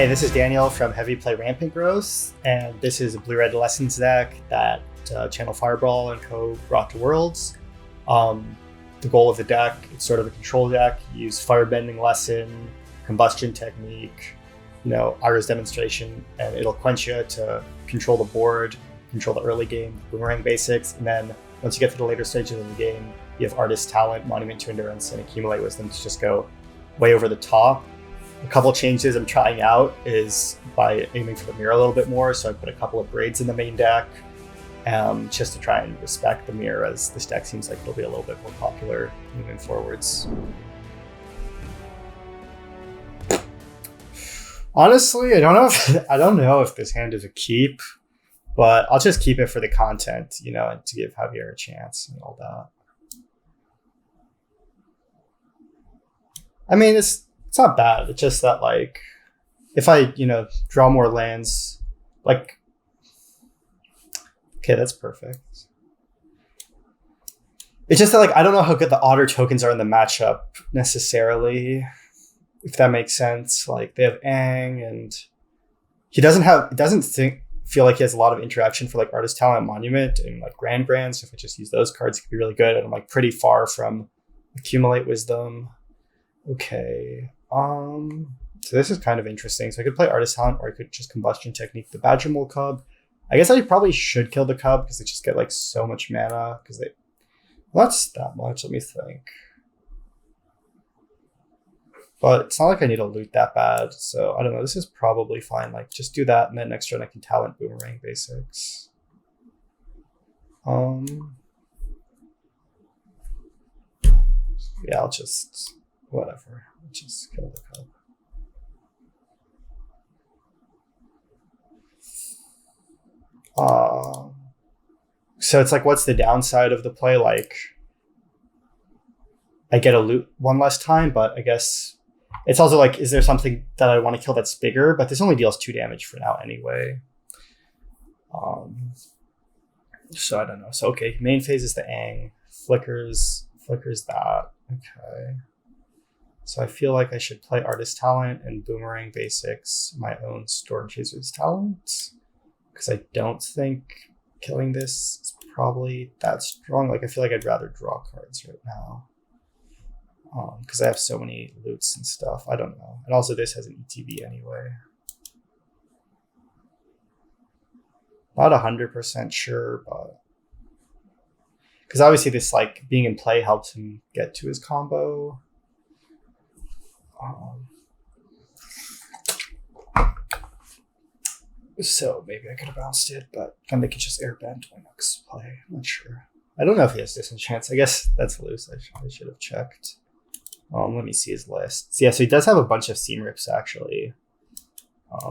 Hey, this is Daniel from Heavy Play Rampant Growth, and this is a Blue-Red Lessons deck that Channel Fireball and Co. brought to Worlds. The goal of the deck, it's sort of a control deck. You use Firebending Lesson, Combustion Technique, Ira's Demonstration, and it'll quench you to control the board, control the early game, Boomerang Basics, and then once you get to the later stages of the game, you have Artist Talent, Monument to Endurance, and Accumulate Wisdom to just go way over the top. A couple changes I'm trying out is by aiming for the mirror a little bit more, so I put a couple of braids in the main deck, just to try and respect the mirror, as this deck seems like it'll be a little bit more popular moving forwards. Honestly, I don't know if this hand is a keep, but I'll just keep it for the content, and to give Javier a chance and all that. I mean, it's not bad. It's just that, if I, draw more lands, okay, that's perfect. It's just that, I don't know how good the otter tokens are in the matchup necessarily, if that makes sense. They have Aang, and he doesn't feel like he has a lot of interaction for Artist Talent, Monument, and Grand. So if I just use those cards, it could be really good. And I'm pretty far from Accumulate Wisdom. Okay. So this is kind of interesting. So I could play Artist Talent, or I could just Combustion Technique the Badger Mole Cub. I guess I probably should kill the Cub because they just get so much mana. That's that much. Let me think. But it's not like I need to loot that bad. So I don't know. This is probably fine. Just do that, and then next turn I can Talent Boomerang Basics. Yeah, I'll just whatever. I'll just kill the Cub. So it's what's the downside of the play? I get a loot one less time, but I guess it's also is there something that I want to kill that's bigger? But this only deals 2 damage for now anyway. So I don't know. So okay, main phase is the Aang. Flickers that. Okay. So I feel like I should play Artist Talent and Boomerang Basics my own Storm Chaser's Talent, because I don't think killing this is probably that strong. I feel like I'd rather draw cards right now, because I have so many loots and stuff. I don't know. And also this has an ETB anyway. Not 100% sure, but because obviously this being in play helps him get to his combo. So maybe I could have bounced it, but then they could just airbend my next play. I'm not sure. I don't know if he has Disenchants. I guess that's loose. I should have checked. Let me see his list. So, yeah, so he does have a bunch of Seam Rips actually,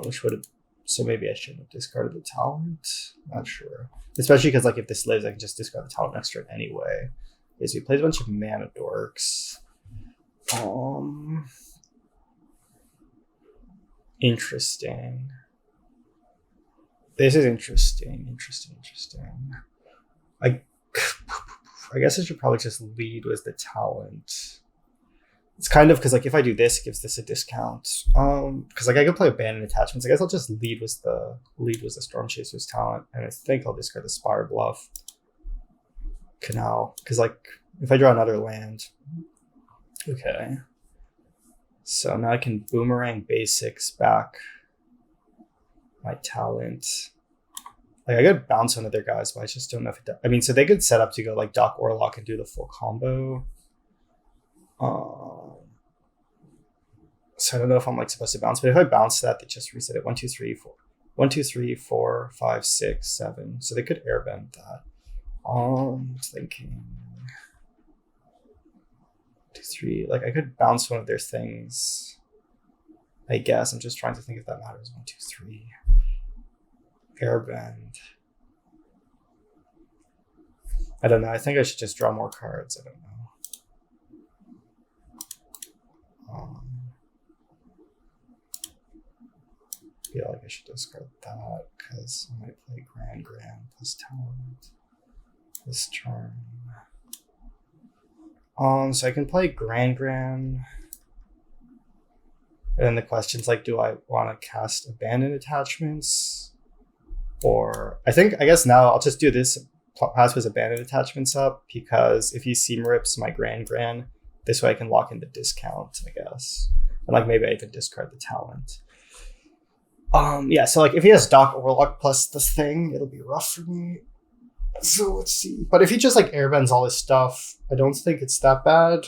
which would have. So maybe I shouldn't have discarded the Talent. Not sure. Especially because if this lives, I can just discard the Talent next turn anyway. Okay, so he plays a bunch of Mana Dorks. Interesting. This is interesting. I guess I should probably just lead with the Talent. It's kind of because if I do this, it gives this a discount. Because I could play Abandoned Attachments. I guess I'll just lead with the Storm Chaser's Talent, and I think I'll discard the Spire Bluff Canal. Because if I draw another land, okay. So now I can Boomerang Basics back my Talent. I could bounce one of their guys, but I just don't know if it does. I mean, so they could set up to go Doc Orlock and do the full combo. So I don't know if I'm supposed to bounce, but if I bounce that, they just reset it. 1, 2, 3, 4. 1, 2, 3, 4, 5, 6, 7. So they could airbend that. I'm thinking 2, 3. I could bounce one of their things. I guess. I'm just trying to think if that matters. 1, 2, 3. Airbend. I don't know. I think I should just draw more cards. I don't know. I feel like I should discard that because I might play Grand plus Talent this turn. So I can play Grand. And then the question's like, do I want to cast Abandon Attachments? Or I guess now I'll just do this pass with Abandon Attachments up, because if he Seam Rips my Gran, this way I can lock in the discount, I guess. And like maybe I even discard the talent. Yeah, so like if he has Doc Warlock plus this thing, it'll be rough for me. So let's see. But if he just like airbends all his stuff, I don't think it's that bad.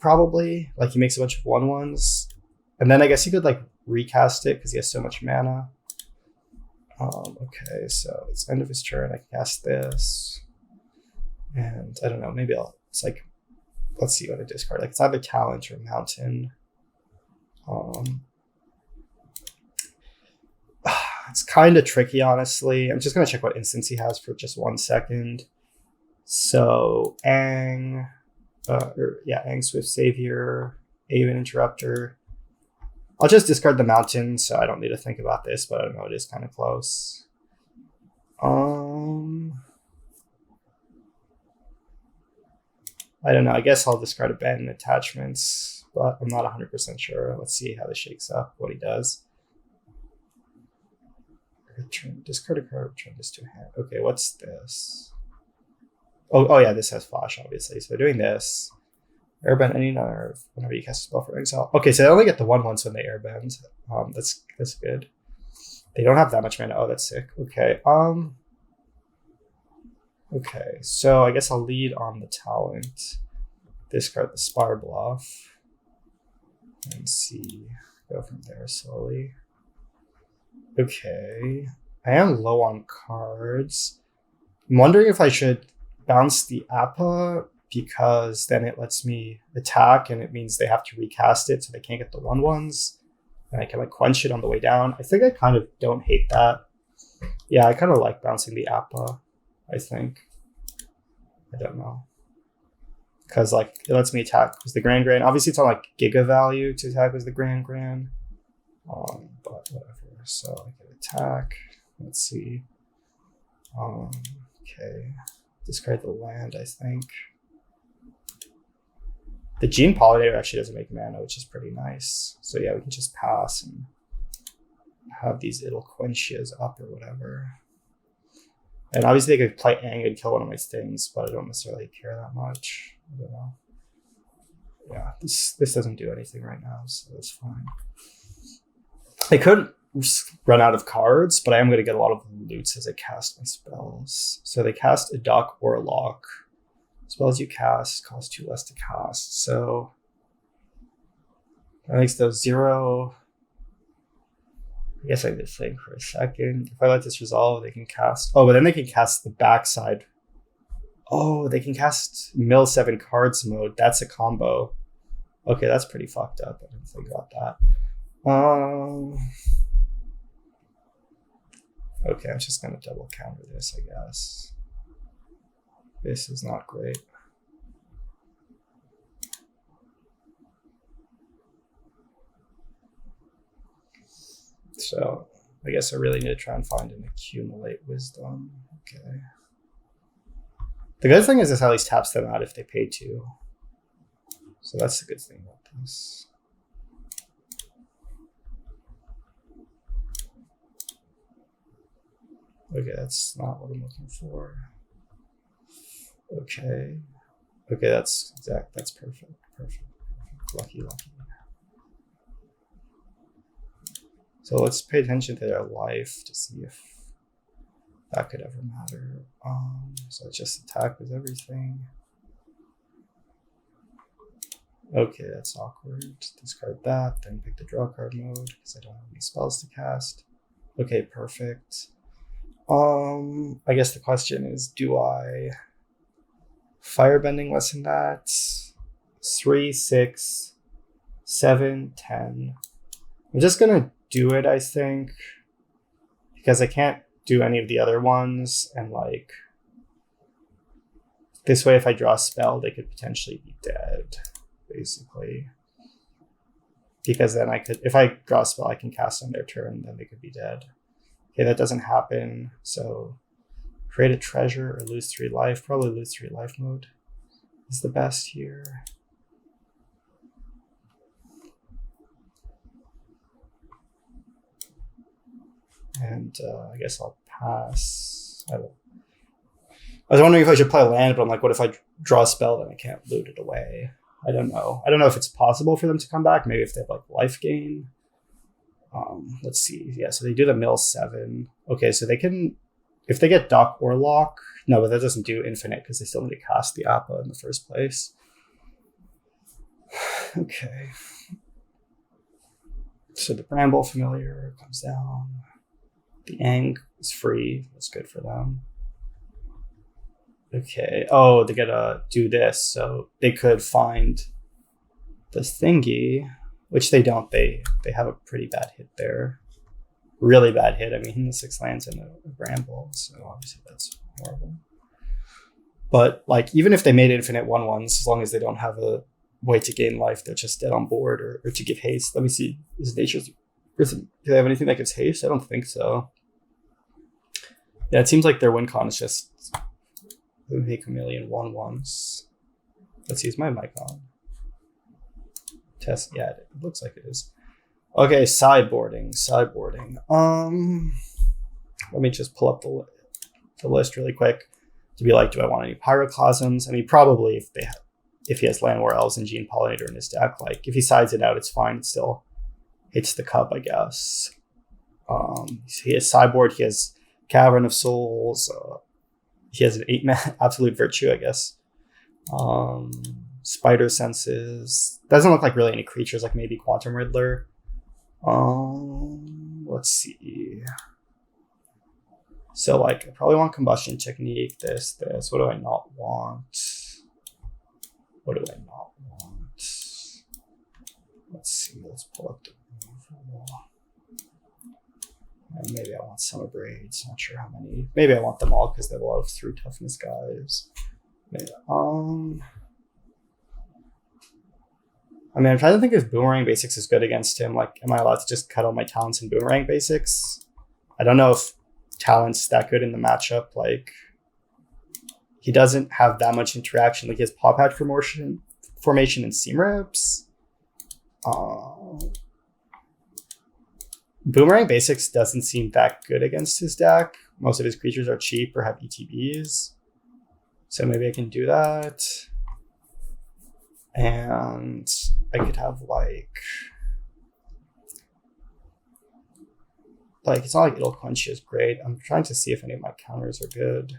Probably. Like he makes a bunch of 1/1s. And then I guess he could like recast it because he has so much mana. Okay, so it's end of his turn. I can cast this. And I don't know, maybe it's like, let's see what I discard. Like it's either Talent or Mountain. It's kind of tricky, honestly. I'm just going to check what instance he has for just 1 second. So, Aang, Aang Swift Savior, Aven Interrupter. I'll just discard the Mountain, so I don't need to think about this, but I don't know, it is kind of close. I don't know, I guess I'll discard Abandon Attachments, but I'm not 100% sure. Let's see how this shakes up, what he does. Return, discard a card, return this to hand. Okay, what's this? Oh yeah, this has Flash, obviously. So doing this. Airbend any number whenever you cast a spell for exile. Okay, so they only get the 1/1s when they airbend. That's good. They don't have that much mana. Oh, that's sick. Okay. Okay, so I guess I'll lead on the talent. Discard the Spire Bluff. And see. Go from there slowly. Okay. I am low on cards. I'm wondering if I should bounce the Appa, because then it lets me attack and it means they have to recast it so they can't get the 1/1s. And I can like quench it on the way down. I think I kind of don't hate that. Yeah, I kind of like bouncing the Appa, I think. I don't know. Because like it lets me attack with the Gran. Obviously it's on like Giga value to attack with the Gran. But whatever. So I can attack. Let's see. Okay. Discard the land, I think. The Gene Pollinator actually doesn't make mana, which is pretty nice. So yeah, we can just pass and have these little Quenchias up or whatever. And obviously they could play Aang and kill one of my things, but I don't necessarily care that much. I don't know. Yeah, this doesn't do anything right now, so that's fine. I could run out of cards, but I am going to get a lot of loots as I cast my spells. So they cast a Doc Warlock. Spells you cast cost 2 less to cast. So that makes those 0. I guess I did think for a second. If I let this resolve, they can cast. Oh, but then they can cast the backside. Oh, they can cast mill 7 cards mode. That's a combo. Okay, that's pretty fucked up. I didn't think about that. Okay, I'm just gonna double counter this, I guess. This is not great. So I guess I really need to try and find an accumulate wisdom. Okay. The good thing is this at least taps them out if they pay 2. So that's the good thing about this. Okay, that's not what I'm looking for. Okay. Okay, that's exact. That's perfect. Perfect. Lucky. So let's pay attention to their life to see if that could ever matter. So just attack with everything. Okay, that's awkward. Discard that, then pick the draw card mode because I don't have any spells to cast. Okay, perfect. I guess the question is, do I firebending less than that? 3, 6, 7, 10. I'm just gonna do it, I think, because I can't do any of the other ones, and like this way if I draw a spell they could potentially be dead, basically. Because then I could, if I draw a spell I can cast on their turn, then they could be dead. Okay, that doesn't happen, so create a treasure or lose 3 life. Probably lose 3 life mode is the best here. And I guess I'll pass. I was wondering if I should play a land, but I'm like, what if I draw a spell and I can't loot it away? I don't know. I don't know if it's possible for them to come back. Maybe if they have like life gain. Let's see. Yeah, so they do the mill 7. Okay, so they can, if they get Dock or Lock. No, but that doesn't do infinite because they still need to cast the Appa in the first place. Okay. So the Bramble Familiar comes down. The Ang is free. That's good for them. Okay. Oh, they gotta do this. So they could find this thingy, which they don't. They have a pretty bad hit there. Really bad hit. I mean, the 6 lands and a Bramble. So obviously that's horrible. But like, even if they made infinite 1/1s, as long as they don't have a way to gain life, they're just dead on board, or to give haste. Let me see. Do they have anything that gives haste? I don't think so. Yeah, it seems like their win con is just make a million 1/1s. Let's use my mic on. Test. Yeah, it looks like it is. Okay, sideboarding. Let me just pull up the list really quick to be like, do I want any Pyroclasms? I mean, probably if he has Land War Elves and Gene Pollinator in his deck, like if he sides it out, it's fine. It still hits the cup, I guess. He has sideboard. He has Cavern of Souls. He has an 8-man Absolute Virtue, I guess. Spider Senses. Doesn't look like really any creatures, like maybe Quantum Riddler. Let's see. So like, I probably want Combustion Technique, this. What do I not want? Let's see, let's pull up the removal. And maybe I want Summer Braids, not sure how many. Maybe I want them all because they have a lot of 3 toughness guys. Maybe, I mean, I'm trying to think if Boomerang Basics is good against him. Like, am I allowed to just cut all my talents in Boomerang Basics? I don't know if talent's that good in the matchup. Like, he doesn't have that much interaction. Like, he has Paw Patch formation and Seam Rips. Boomerang Basics doesn't seem that good against his deck. Most of his creatures are cheap or have ETBs. So maybe I can do that. And I could have like it's not like It'll Quench is great. I'm trying to see if any of my counters are good.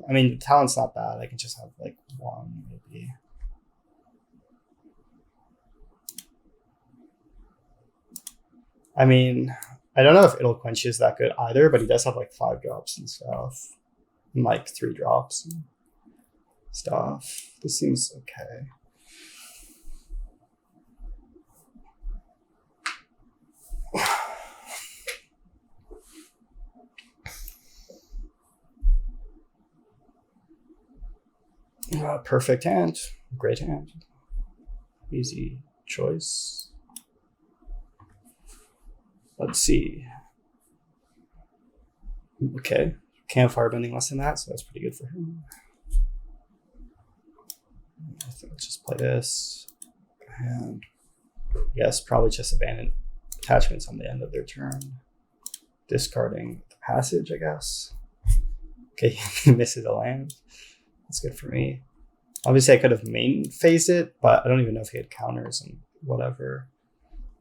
I mean, the talent's not bad. I can just have like 1 maybe. I mean, I don't know if It'll Quench is that good either, but he does have like 5 drops and stuff. And like 3 drops and stuff. This seems okay. Perfect hand. Great hand. Easy choice. Let's see. Okay. Can't firebending less than that, so that's pretty good for him. I think let's just play this. And yes, probably just abandon attachments on the end of their turn. Discarding the passage, I guess. Okay, he misses a land. That's good for me. Obviously, I could have main phased it, but I don't even know if he had counters and whatever.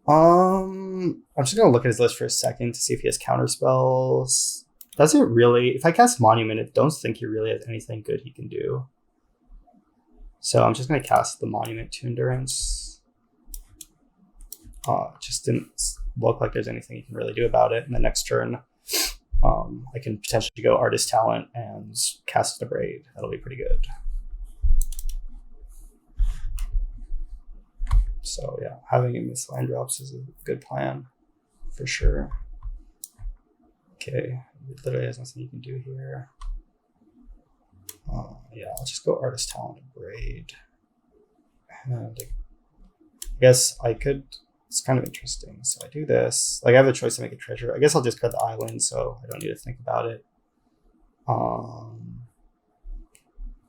I'm just gonna look at his list for a second to see if he has counter spells. Doesn't really. If I cast Monument, I don't think he really has anything good he can do. So I'm just gonna cast the Monument to Endurance. Just didn't look like there's anything you can really do about it. And the next turn, I can potentially go Artist Talent and cast the Braid. That'll be pretty good. So yeah, having him miss land drops is a good plan for sure. Okay, literally has nothing you can do here. Yeah, I'll just go Artist Talent and Braid. And I guess I could, it's kind of interesting. So I do this, like I have a choice to make a treasure. I guess I'll just cut the island so I don't need to think about it.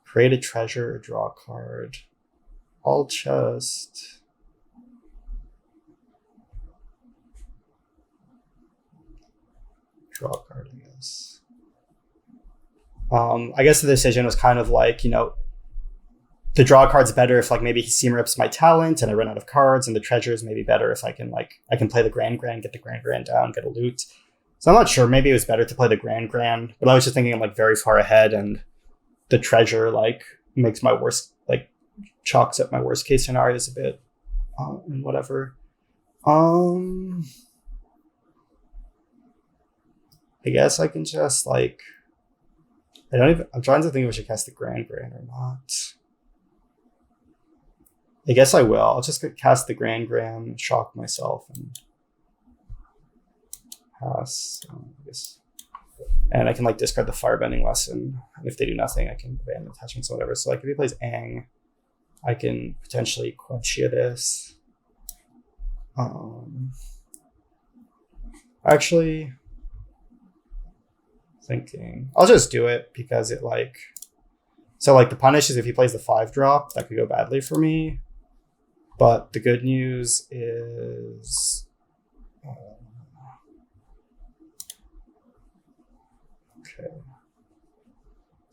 Create a treasure or draw a card. I'll just, Draw a card, I guess. I guess the decision was kind of like, the draw card's better if like maybe he seam rips my talent and I run out of cards, and the treasure is maybe better if I can play the Grand, get the Grand down, get a loot. So I'm not sure. Maybe it was better to play the Grand, but I was just thinking I'm like very far ahead, and the treasure like makes my worst, like chalks up my worst case scenarios a bit, and whatever. I guess I can just like, I'm trying to think if I should cast the Grand or not. I guess I will. I'll just cast the Grand, shock myself, and pass. I guess. And I can like discard the Firebending Lesson. And if they do nothing, I can abandon attachments or whatever. So like if he plays Aang, I can potentially Quenchia this. Actually, thinking I'll just do it because it like, so like the punish is if he plays the 5-drop, that could go badly for me. But the good news is, okay.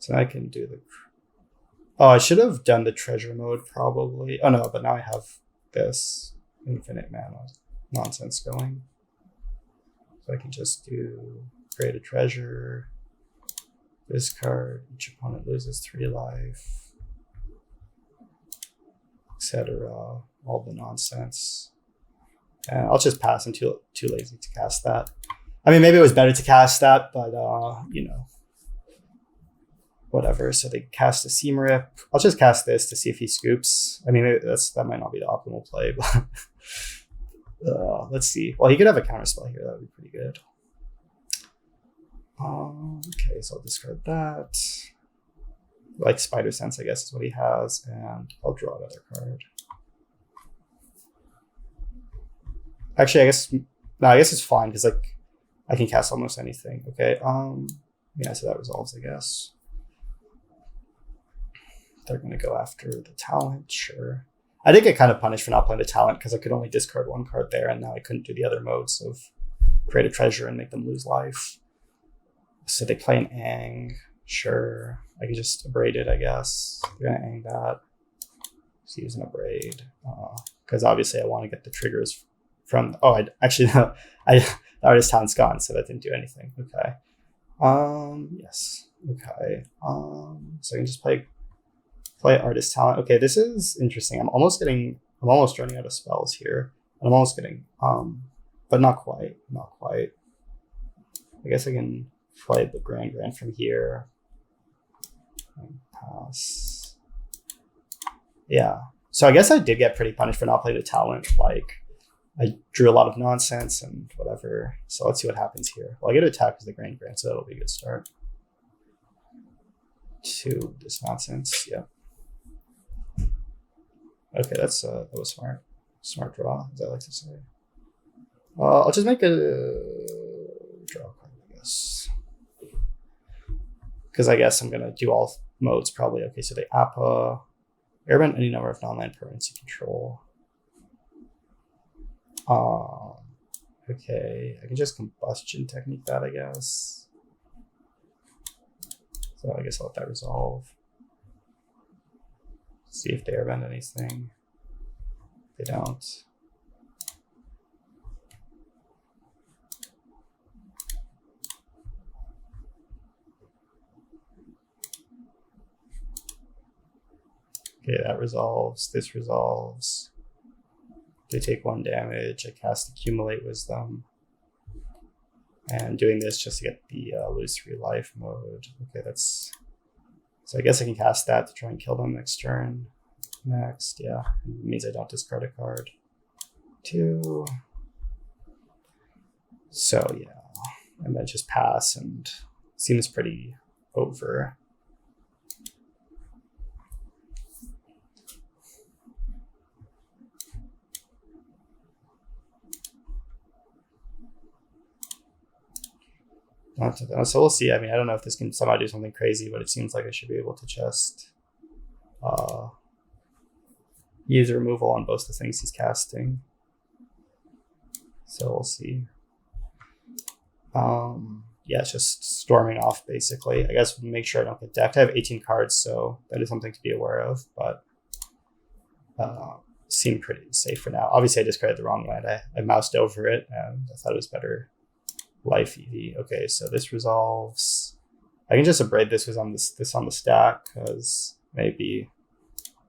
So I can do I should have done the treasure mode probably. Oh no, but now I have this infinite mana nonsense going. So I can just create a treasure, discard, each opponent loses 3 life, etc. All the nonsense. And I'll just pass. I'm too lazy to cast that. I mean, maybe it was better to cast that, but whatever. So they cast a Seam Rip. I'll just cast this to see if he scoops. I mean, that might not be the optimal play, but let's see. Well, he could have a counterspell here. That would be pretty good. Okay, so I'll discard that. Like Spider Sense, I guess is what he has, and I'll draw another card. Actually, I guess it's fine because like I can cast almost anything. Okay. Yeah, so that resolves, I guess. They're gonna go after the talent, sure. I did get kind of punished for not playing the talent because I could only discard 1 card there, and now I couldn't do the other modes of create a treasure and make them lose life. So they play an Aang, sure. I can just abrade it, I guess. They're gonna Aang that. Just use an abrade. Because obviously I want to get the triggers from, the artist talent's gone, so that didn't do anything. Okay. Yes. Okay. So I can just play artist talent. Okay, this is interesting. I'm almost running out of spells here. And I'm almost getting, but not quite. I guess I can play the Grand from here. And pass. Yeah. So I guess I did get pretty punished for not playing the talent. Like, I drew a lot of nonsense and whatever. So let's see what happens here. Well, I get to attack with the Grand, so that'll be a good start. To this nonsense, yeah. Okay, that was smart. Smart draw, as I like to say. I'll just make a draw card, I guess. Because I guess I'm going to do all modes probably. Okay, so they Appa, airbend any number of non-land permanents you control. Okay, I can just combustion technique that, I guess. So I guess I'll let that resolve. See if they airbend anything. They don't. Okay, that resolves. This resolves. They take 1 damage. I cast Accumulate Wisdom. And doing this just to get the lose 3 life mode. Okay, that's... So I guess I can cast that to try and kill them next turn. Next, yeah. It means I don't discard a card. 2. So yeah. And then just pass, and seems pretty over. So we'll see. I mean, I don't know if this can somehow do something crazy, but it seems like I should be able to just use removal on both the things he's casting. So we'll see. yeah, it's just storming off basically. I guess make sure I don't get decked. I have 18 cards, so that is something to be aware of, but seem pretty safe for now. Obviously, I discarded the wrong land. I moused over it, and I thought it was better life EV. Okay, so this resolves. I can just abrade this was on this on the stack because maybe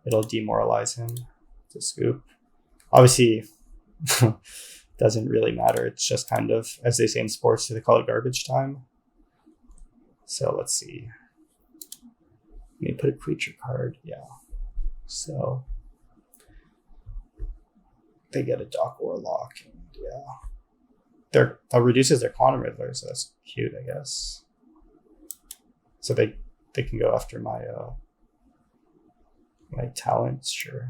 it'll demoralize him to scoop. Obviously, doesn't really matter. It's just kind of, as they say in sports, they call it garbage time. So let's see. Let me put a creature card. Yeah. So they get a Dock Warlock, and yeah, that reduces their Quantum Riddler, so that's cute, I guess. So they can go after my my talents, sure.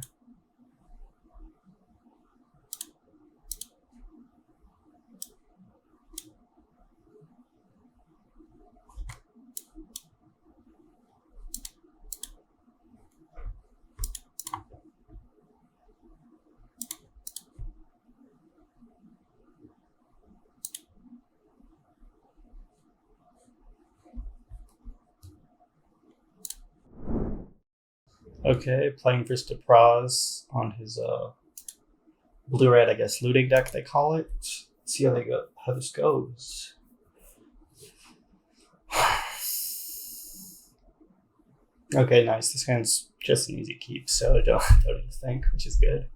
Okay, playing for Stepraz on his blue-red, I guess, looting deck they call it. Let's see how this goes. Okay, nice. This hand's just an easy keep, so don't even think, which is good.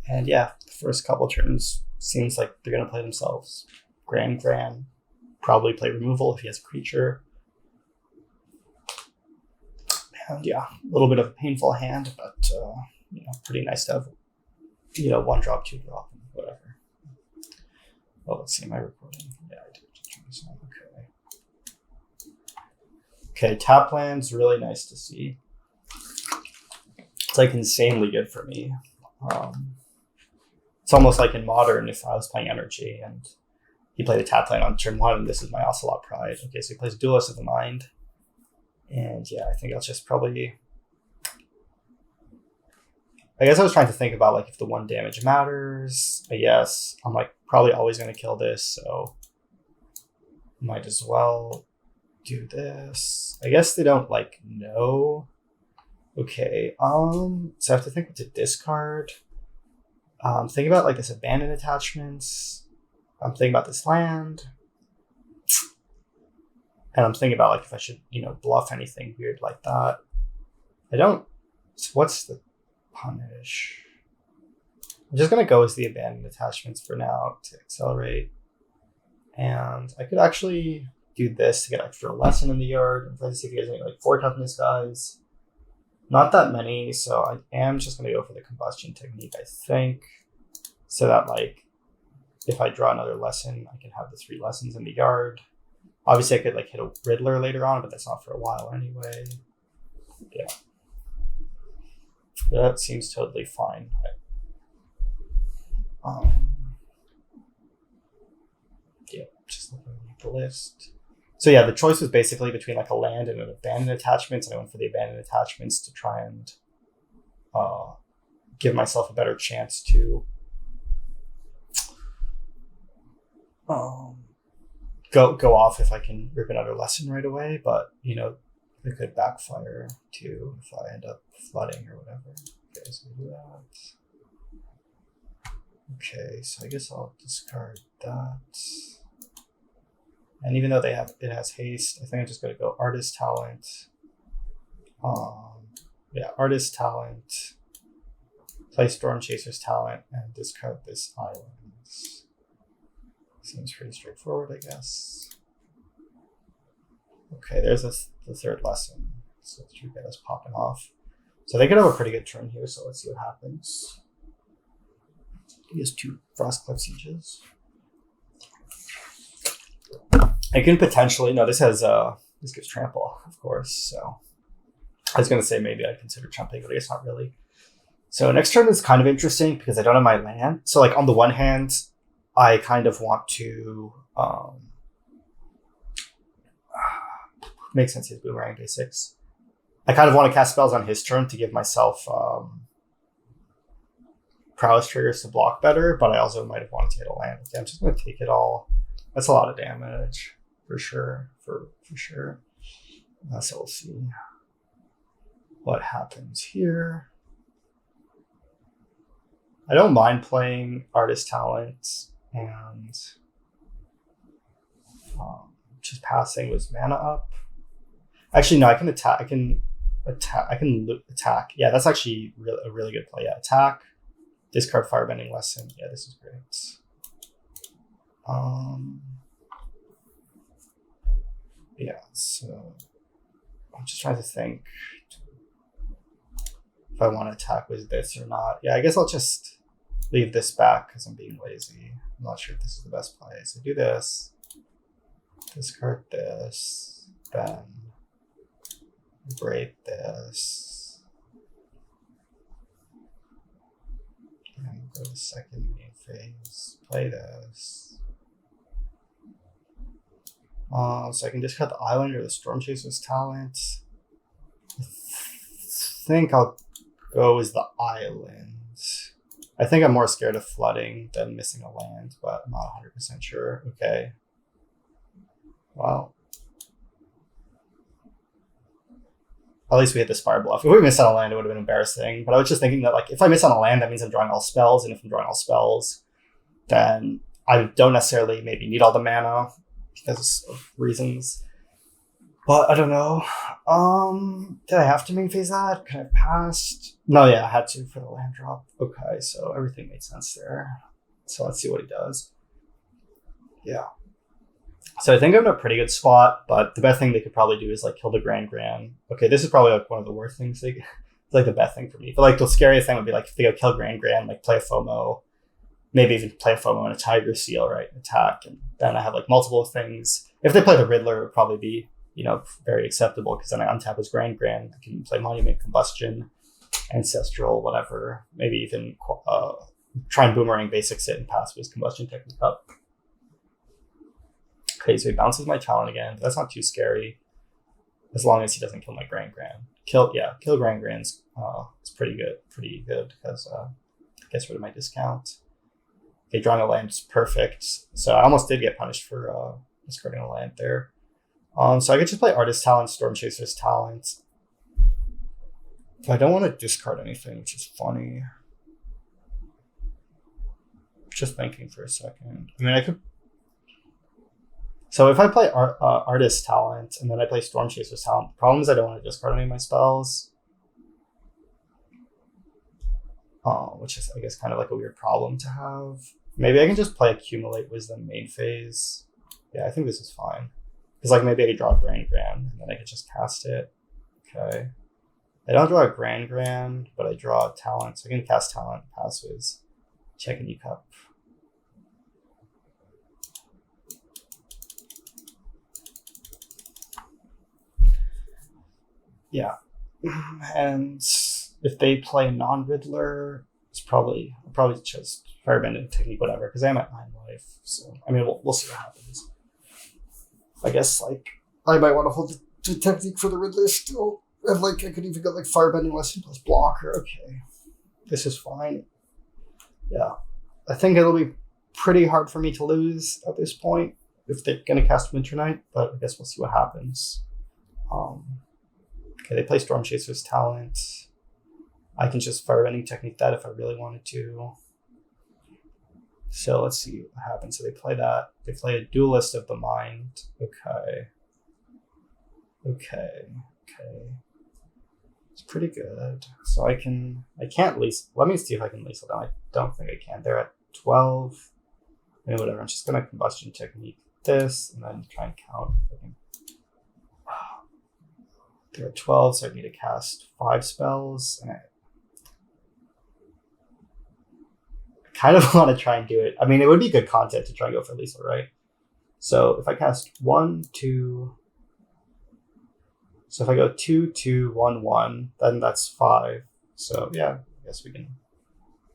And yeah, the first couple turns seems like they're gonna play themselves. Gran, probably play removal if he has a creature. And yeah, a little bit of a painful hand, but pretty nice to have, 1 drop, 2 drop, whatever. Well, let's see, am I recording? Yeah, I did. Okay, tap land's really nice to see. It's like insanely good for me. It's almost like in Modern if I was playing Energy and he played a tap land on turn 1 and this is my Ocelot Pride. Okay, so he plays Duelist of the Mind. And yeah, I think I'll just probably... I guess I was trying to think about like if the 1 damage matters. I guess I'm like probably always going to kill this, so might as well do this. I guess they don't like know. Okay, so I have to think what to discard. Think about like this abandoned attachments. I'm thinking about this land. And I'm thinking about like if I should, bluff anything weird like that. I don't. So what's the punish? I'm just gonna go with the abandoned attachments for now to accelerate. And I could actually do this to get extra lesson in the yard. I'm trying to see if you guys have like 4 toughness guys. Not that many, so I am just gonna go for the combustion technique, I think. So that like if I draw another lesson, I can have the 3 lessons in the yard. Obviously, I could like hit a Riddler later on, but that's not for a while anyway. Yeah. That seems totally fine. Yeah, just looking at the list. So yeah, the choice was basically between like a land and an abandoned attachment, and I went for the abandoned attachments to try and give myself a better chance to go off if I can rip another lesson right away, but it could backfire too if I end up flooding or whatever. Okay, so we do that. Okay, so I guess I'll discard that. And even though it has haste, I think I'm just gonna go Artist Talent. Artist Talent. Play Storm Chaser's Talent and discard this island. Seems pretty straightforward, I guess. Okay, there's the 3rd lesson. So let's get us popping off. So they could have a pretty good turn here, so let's see what happens. He has 2 Frostcliff Sieges. I can potentially... No, this gives trample, of course, so... I was going to say maybe I'd consider jumping, but I guess not really. So next turn is kind of interesting because I don't have my land. So like on the one hand... I kind of want to makes sense. He's Boomerang basics. I kind of want to cast spells on his turn to give myself prowess triggers to block better, but I also might have wanted to hit a land. Okay, I'm just going to take it all. That's a lot of damage, for sure. For sure. So we'll see what happens here. I don't mind playing Artist Talent and just passing with mana up. Actually, no, I can attack. I can attack. Yeah, that's actually a really good play. Yeah, attack, discard Firebending Lesson. Yeah, this is great. Yeah, so I'm just trying to think if I want to attack with this or not. Yeah, I guess I'll just leave this back because I'm being lazy. I'm not sure if this is the best play. So do this, discard this, then break this, and go to the second main phase, play this. So I can discard the island or the Storm Chaser's Talent. I think I'll go as the island. I think I'm more scared of flooding than missing a land, but I'm not 100% sure. Okay. Well, at least we hit the Spire Bluff. If we missed on a land, it would have been embarrassing. But I was just thinking that, like, if I miss on a land, that means I'm drawing all spells. And if I'm drawing all spells, then I don't necessarily maybe need all the mana because of reasons. But I don't know. Did I have to main phase that? Could I have passed? No, yeah, I had to for the land drop. Okay, so everything made sense there. So let's see what he does. Yeah. So I think I'm in a pretty good spot, but the best thing they could probably do is like kill the Grand. Okay, this is probably like one of the worst things. It's like the best thing for me. But like the scariest thing would be like if they go kill Grand, like play a FOMO, maybe even play a FOMO and a Tiger Seal, right? Attack, and then I have like multiple things. If they play the Riddler, it would probably be, you know, very acceptable because then I untap his Grand. I can play Monument, Combustion, Ancestral, whatever. Maybe even try and Boomerang basics it and pass with his Combustion Technique up. Okay, so he bounces my Talon again. That's not too scary, as long as he doesn't kill my Grand. Kill Grand. It's pretty good because it gets rid of my discount. Okay, drawing a land is perfect. So I almost did get punished for discarding a land there. So I could just play Artist Talent, Storm Chaser's Talent. I don't want to discard anything, which is funny. Just thinking for a second. I mean, I could. So if I play Artist Talent and then I play Storm Chaser's Talent, the problem is I don't want to discard any of my spells. Which is, I guess, kind of like a weird problem to have. Maybe I can just play Accumulate Wisdom main phase. Yeah, I think this is fine. Because like maybe I could draw a Grand, and then I could just cast it. Okay. I don't draw a Grand, but I draw a Talent. So I can cast Talent, pass with Check and E-Cup. Yeah. And if they play non-Riddler, I'll probably just Firebending Technique, whatever, because I am at 9 life. So, I mean, we'll see what happens. I guess, like, I might want to hold the Technique for the Riddler still. And, like, I could even go, like, Firebending Lesson plus Blocker. Okay. This is fine. Yeah. I think it'll be pretty hard for me to lose at this point if they're going to cast Winter Knight, but I guess we'll see what happens. Okay, they play Storm Chaser's Talent. I can just Firebending Technique that if I really wanted to. So let's see what happens. So they play that. They play a Duelist of the Mind. Okay. It's pretty good. So I can't lease. Let me see if I can lease it down. I don't think I can. They're at 12. I mean, whatever. I'm just going to Combustion Technique this and then try and count. They're at 12, so I need to cast 5 spells. And I kind of want to try and do it. I mean, it would be good content to try and go for Lisa, right? So if I cast 1, 2. So if I go 2, 2, 1, 1, then that's 5. So yeah, I guess we can.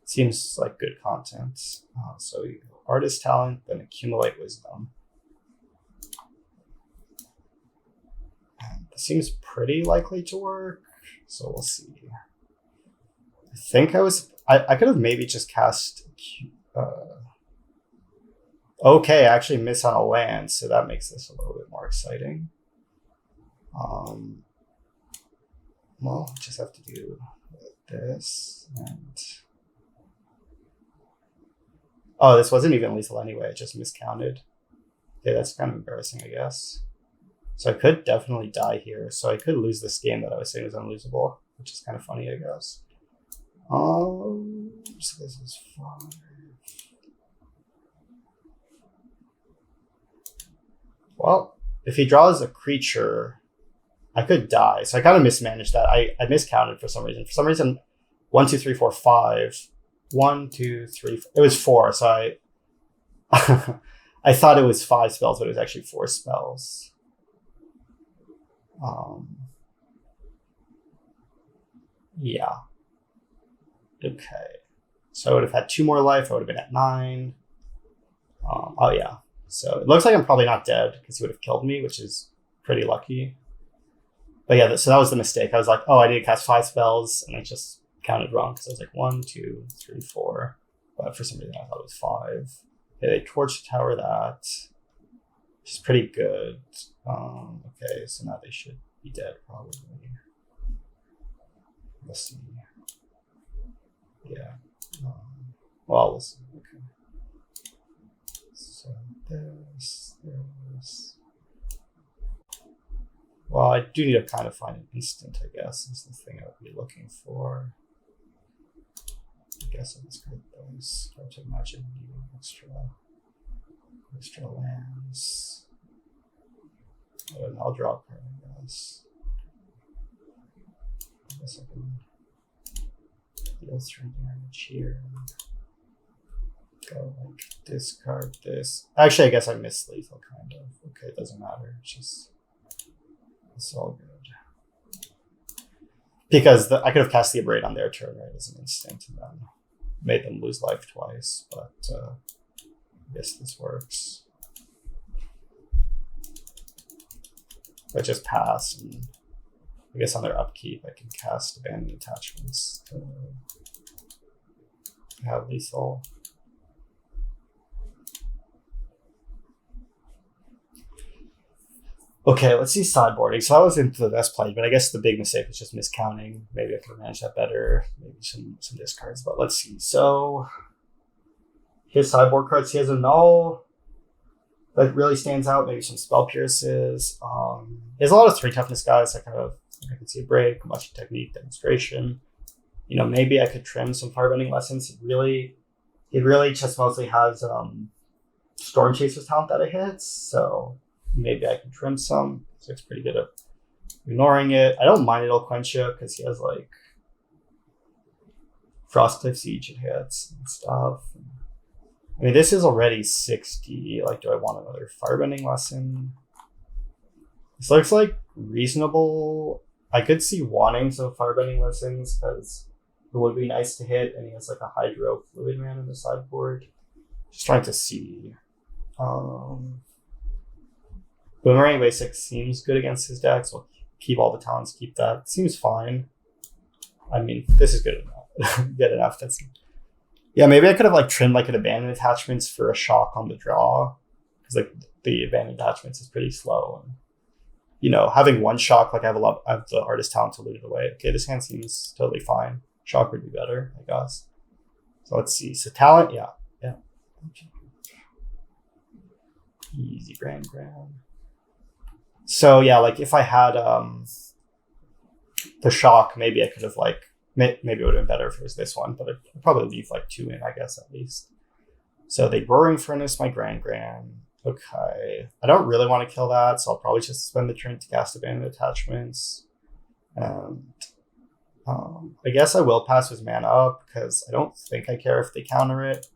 Seems like good content. So you go Artist Talent, then Accumulate Wisdom. It seems pretty likely to work, so we'll see. I think I could have maybe just cast Okay, I actually miss on a land, so that makes this a little bit more exciting. Well, just have to do this and... Oh, this wasn't even lethal anyway, it just miscounted. Okay, that's kind of embarrassing, I guess. So I could definitely die here, so I could lose this game that I was saying was unlosable, which is kind of funny, I guess. So this is 5. Well, if he draws a creature, I could die. So I kind of mismanaged that. I miscounted for some reason. For some reason, 1, 2, 3, 4, 5. 1, 2, 3, 4. It was 4. So I I thought it was 5 spells, but it was actually 4 spells. Yeah. Okay. So I would have had 2 more life. I would have been at 9. Oh yeah. So it looks like I'm probably not dead because he would have killed me, which is pretty lucky. But yeah, so that was the mistake. I was like, oh, I need to cast 5 spells, and I just counted wrong because I was like 1, 2, 3, 4. But for some reason, I thought it was 5. Okay, they torch the tower that, which is pretty good. Okay, so now they should be dead probably. Let's see. Yeah. Well, we'll see. Okay. So this. Well, I do need to kind of find an instant, I guess, is the thing I would be looking for. I guess I'll just create those. Go to imagine needing extra lands. And I'll draw a card, I guess. I guess I can deal 3 damage here. Go like discard this. Actually, I guess I missed lethal, kind of. Okay, it doesn't matter. It's just... It's all good. Because I could have cast the Abrade on their turn, right, as an instant, and then made them lose life twice, but I guess this works. I just pass, and I guess on their upkeep I can cast Abandoned Attachments to have lethal. Okay, let's see sideboarding. So I was into the best play, but I guess the big mistake was just miscounting. Maybe I could have managed that better. Maybe some discards, but let's see. So his sideboard cards, he has a null that really stands out. Maybe some spell pierces. He has a lot of 3 toughness guys. I can see a break, much technique, demonstration. You know, maybe I could trim some firebending lessons. He really just mostly has Storm Chaser's talent that it hits. So maybe I can trim some. So it's pretty good at ignoring it. I don't mind It'll Quench You because he has like Frostcliff Siege it hits and stuff. I mean, this is already 60. Like, do I want another firebending lesson? This looks like reasonable. I could see wanting some firebending lessons because it would be nice to hit, and he has like a Hydro Fluid Man in the sideboard. Just trying to see. Boomerang Basic seems good against his deck, so I'll keep all the talents, keep that. Seems fine. I mean, this is good enough. Good enough. Yeah, maybe I could have like trimmed like an Abandoned Attachments for a shock on the draw, because like the Abandoned Attachments is pretty slow, and you know, having 1 shock, like I have the Artist talent to loot it away. Okay, this hand seems totally fine. Shock would be better, I guess. So let's see. So talent, yeah. Okay. Easy grand. So yeah, like if I had the shock, maybe I could have like, maybe it would have been better if it was this one, but I'd probably leave like 2 in, I guess, at least. So they Roaring Furnace my grand. Okay. I don't really want to kill that, so I'll probably just spend the turn to cast Abandoned Attachments. And I guess I will pass with mana up because I don't think I care if they counter it.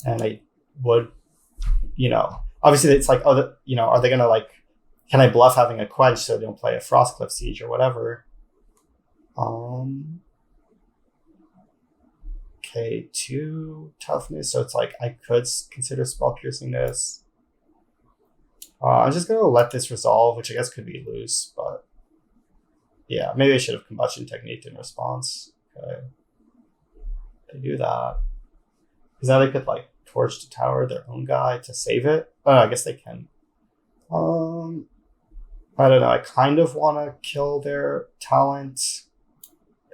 And I would, you know, obviously it's like, oh, you know, are they going to like, can I bluff having a quench so they don't play a Frostcliff Siege or whatever? Okay, 2 toughness. So it's like I could consider spell piercing this. I'm just going to let this resolve, which I guess could be loose, but yeah, maybe I should have Combustion Technique in response. Okay. They do that. Because now they could like torch to tower their own guy to save it. Oh, I guess they can. I don't know. I kind of want to kill their talent.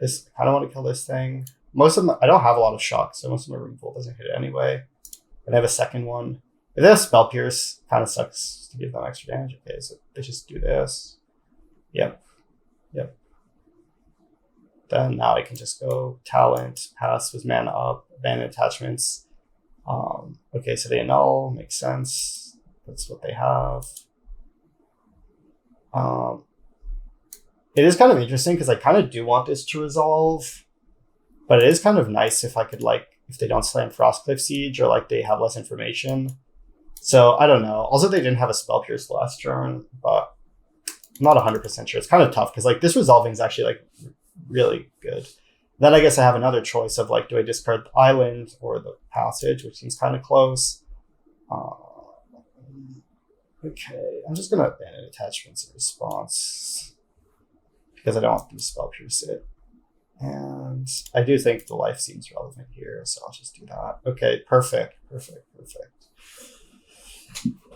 I kind of want to kill this thing. Most of them, I don't have a lot of shocks, so most of my room pool doesn't hit it anyway. And they have a second one. If they have Spell Pierce, kind of sucks to give them extra damage. Okay, so they just do this. Yep. Then now I can just go talent, pass with mana up, abandon attachments. Okay, so they annul, makes sense. That's what they have. It is kind of interesting because I kind of do want this to resolve, but it is kind of nice if I could, like, if they don't slam Frostcliff Siege or like they have less information. So I don't know. Also, they didn't have a Spell Pierce last turn, but I'm not 100% sure. It's kind of tough because like this resolving is actually like really good. Then I guess I have another choice of like, do I discard the island or the passage, which seems kind of close. Okay, I'm just gonna abandon attachments in response because I don't want them to Spell Pierce it. And I do think the life seems relevant here, so I'll just do that. Okay, perfect.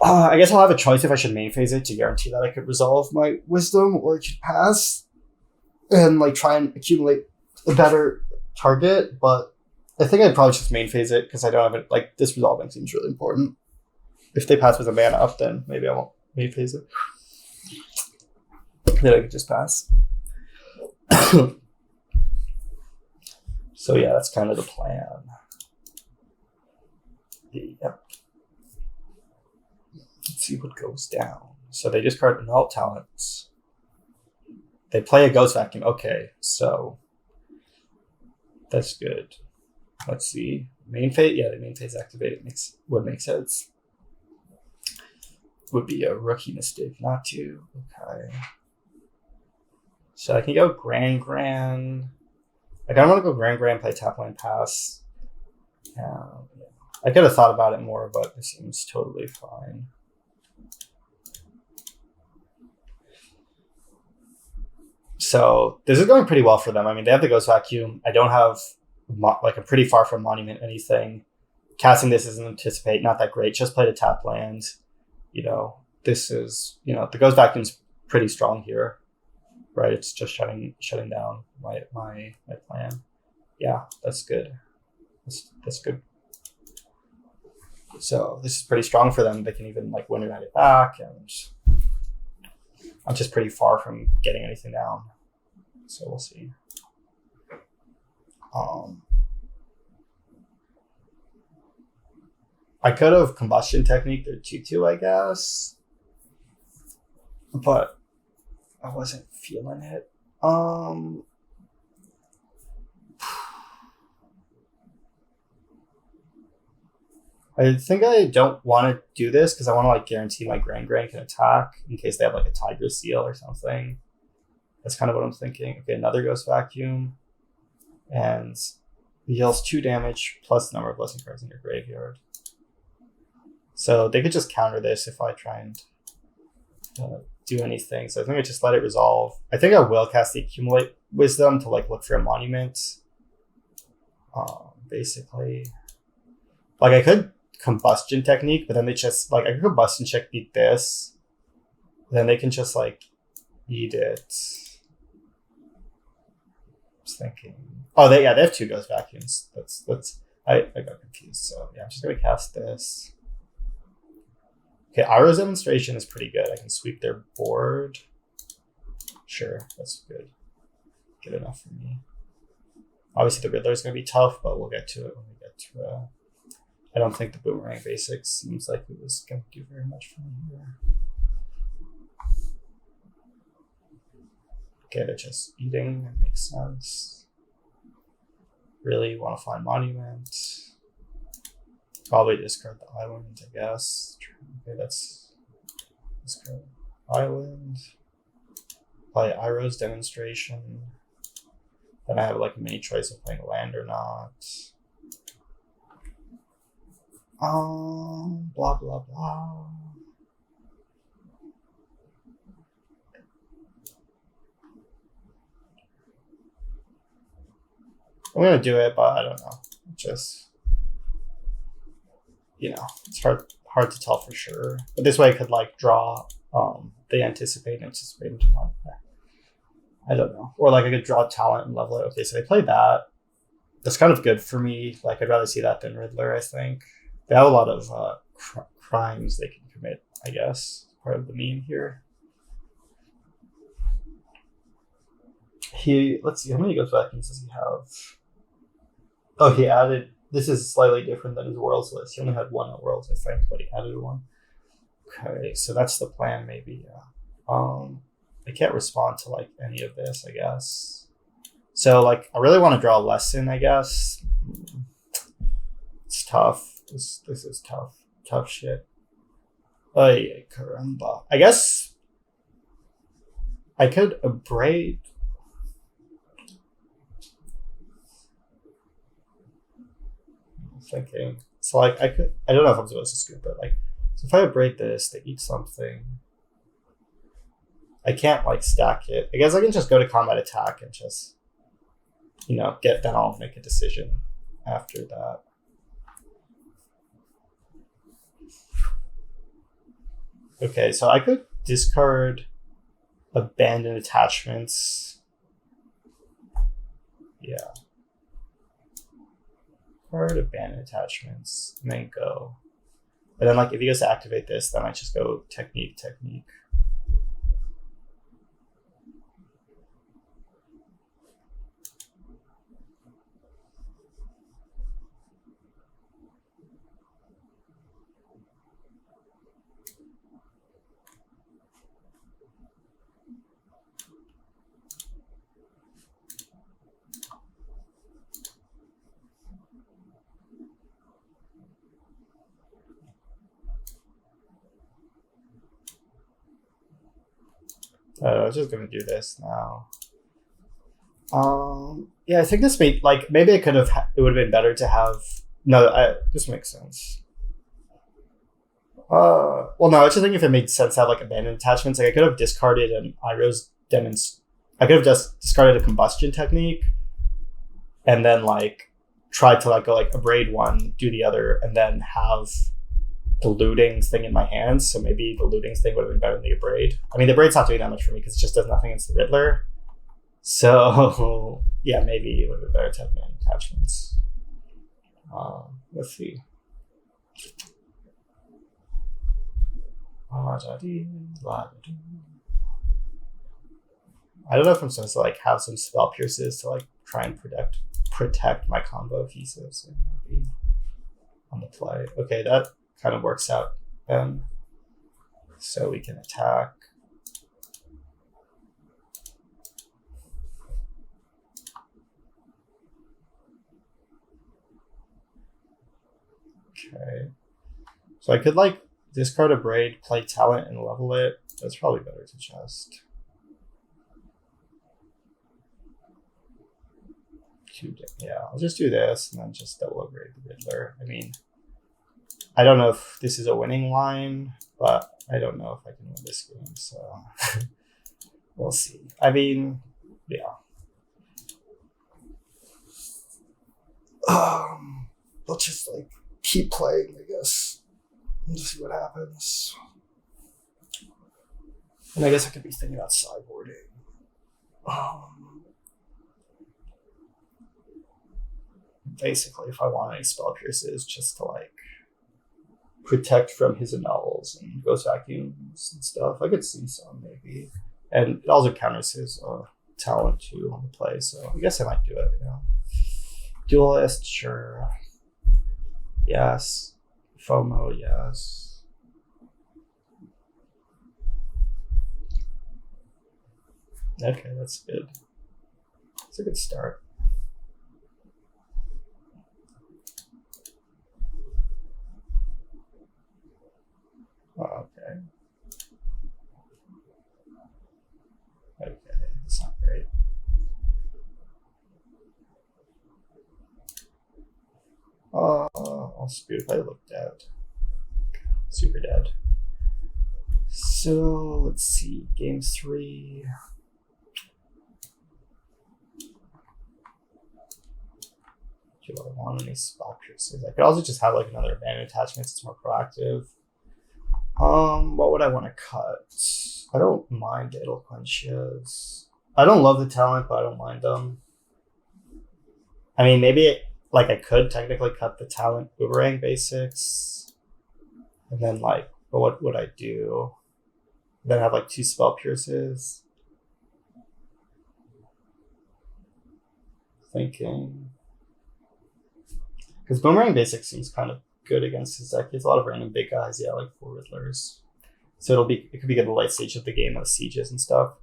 I guess I'll have a choice if I should main phase it to guarantee that I could resolve my wisdom, or I could pass and like try and accumulate a better target. But I think I'd probably just main phase it because I don't have it. Like this resolving seems really important. If they pass with a mana up, then maybe I won't main phase it. Then I could just pass. So yeah, that's kind of the plan. Yep. Let's see what goes down. So they discard Annul Talents. They play a Ghost Vacuum. Okay, so that's good. Let's see. Main phase? Yeah, the main phase activated would make sense. Would be a rookie mistake not to. Okay. So I can go Grand. Like, I don't want to go Grand, play tap line pass. I could have thought about it more, but it seems totally fine. So this is going pretty well for them. I mean, they have the Ghost Vacuum. I don't have, like, I'm pretty far from Monument anything. Casting this isn't anticipate, not that great. Just play the tap land. You know, this is, you know, the Ghost Vacuum's pretty strong here. Right, it's just shutting down my plan. Yeah, that's good. That's good. So this is pretty strong for them. They can even like win it back, and I'm just pretty far from getting anything down. So we'll see. I could have Combustion Technique their 2/2, I guess, but I wasn't feeling it. I think I don't want to do this because I want to like guarantee my Grand can attack in case they have like a Tiger Seal or something. That's kind of what I'm thinking. Okay, another Ghost Vacuum, and it deals 2 damage plus the number of blessing cards in your graveyard. So they could just counter this if I try and do anything. So I think I just let it resolve. I think I will cast the Accumulate Wisdom to like look for a monument. Basically, like I could Combustion Technique, but then they just like I could Combustion Technique this. Then they can just like eat it. I was thinking. Oh, they have 2 Ghost Vacuums. I got confused. So yeah, I'm just gonna cast this. Okay, Iroh's Demonstration is pretty good. I can sweep their board. Sure, that's good. Good enough for me. Obviously, the Riddler is going to be tough, but we'll get to it when we get to it. I don't think the Boomerang Basics seems like it was going to do very much for me here. Okay, they're just eating. That makes sense. Really want to find Monument. Probably discard the island, I guess. Okay, that's discard island. Play Iroh's Demonstration. Then I have like a mini choice of playing land or not. Blah blah blah. I'm gonna do it, but I don't know. Just it's hard to tell for sure. But this way I could like draw the anticipate into one. I don't know. Or like I could draw talent and level it. Okay, so they played that. That's kind of good for me. Like I'd rather see that than Riddler, I think. They have a lot of crimes they can commit, I guess. Part of the meme here. Let's see, how many goes back and does he have? Oh, he added, this is slightly different than his Worlds list. He only had one at Worlds, I think, but he added one. Okay, so that's the plan, maybe, yeah. I can't respond to like any of this, I guess. So like, I really want to draw a lesson, I guess. It's tough. This is tough. Tough shit. Ay, caramba. I guess I could abrade. I'm thinking. So like I don't know if I'm supposed to scoop it. Like, so if I abrade this, they eat something. I can't like stack it. I guess I can just go to combat attack and just, then I'll make a decision after that. Okay, so I could discard abandoned attachments. Yeah. Card abandoned attachments, and then go. But then like if he goes to activate this, then I just go technique. I was just gonna do this now. Yeah, I think this maybe I could have. It would have been better to have. No, this makes sense. Well, no, I was just thinking if it made sense to have like abandoned attachments. Like I could have discarded an Iro's I could have just discarded a combustion technique, and then like tried to like go like abrade one, do the other, and then have the looting thing in my hands. So maybe the looting thing would have been better than the abrade. I mean, the abrade's not doing that much for me because it just does nothing against the Riddler. So yeah, maybe it would have been better to have man attachments. Let's see. I don't know if I'm supposed to like have some spell pierces to like try and protect my combo pieces maybe on the play. Okay, that kind of works out then. So we can attack. Okay. So I could like discard a braid, play talent, and level it. That's probably better to just yeah, I'll just do this and then just double upgrade the Riddler. I mean, I don't know if this is a winning line, but I don't know if I can win this game, so we'll see. I mean, yeah. I'll just like keep playing, I guess, and just see what happens. And I guess I could be thinking about sideboarding. Basically, if I want any spell pierces, just to like protect from his annuls and ghost vacuums and stuff. I could see some maybe, and it also counters his talent too on the play. So I guess I might do it. Duelist, sure. Yes. FOMO, yes. Okay, that's good. It's a good start. Okay. Okay, that's not great. I'll speed if I look dead. Super dead. So let's see, game 3. Do I want any spell pierces? I could also just have like another abandoned attachment. It's more proactive. What would I want to cut? I don't mind Eloquentias. I don't love the talent, but I don't mind them. I mean, maybe like I could technically cut the talent Boomerang basics, and then like, but what would I do? Then have like 2 spell pierces. Thinking, because Boomerang basics seems kind of good against his deck. He has a lot of random big guys, yeah, like 4 Riddlers. So it could be good at the late stage of the game with sieges and stuff.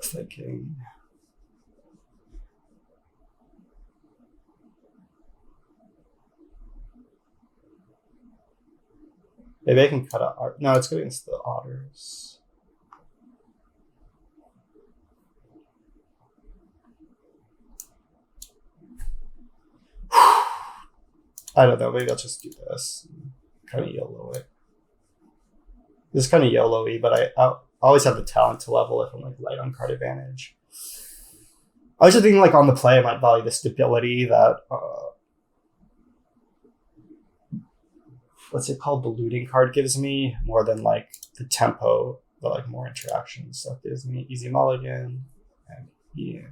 Thinking. Maybe I can cut out art. No, it's good against the otters. I don't know, maybe I'll just do this. Kind of YOLO it. This is kind of YOLO-y, but I always have the talent to level if I'm like light on card advantage. I was just thinking like on the play I might value the stability that what's it called? The looting card gives me more than like the tempo, the like more interaction stuff gives me. Easy mulligan. And yeah.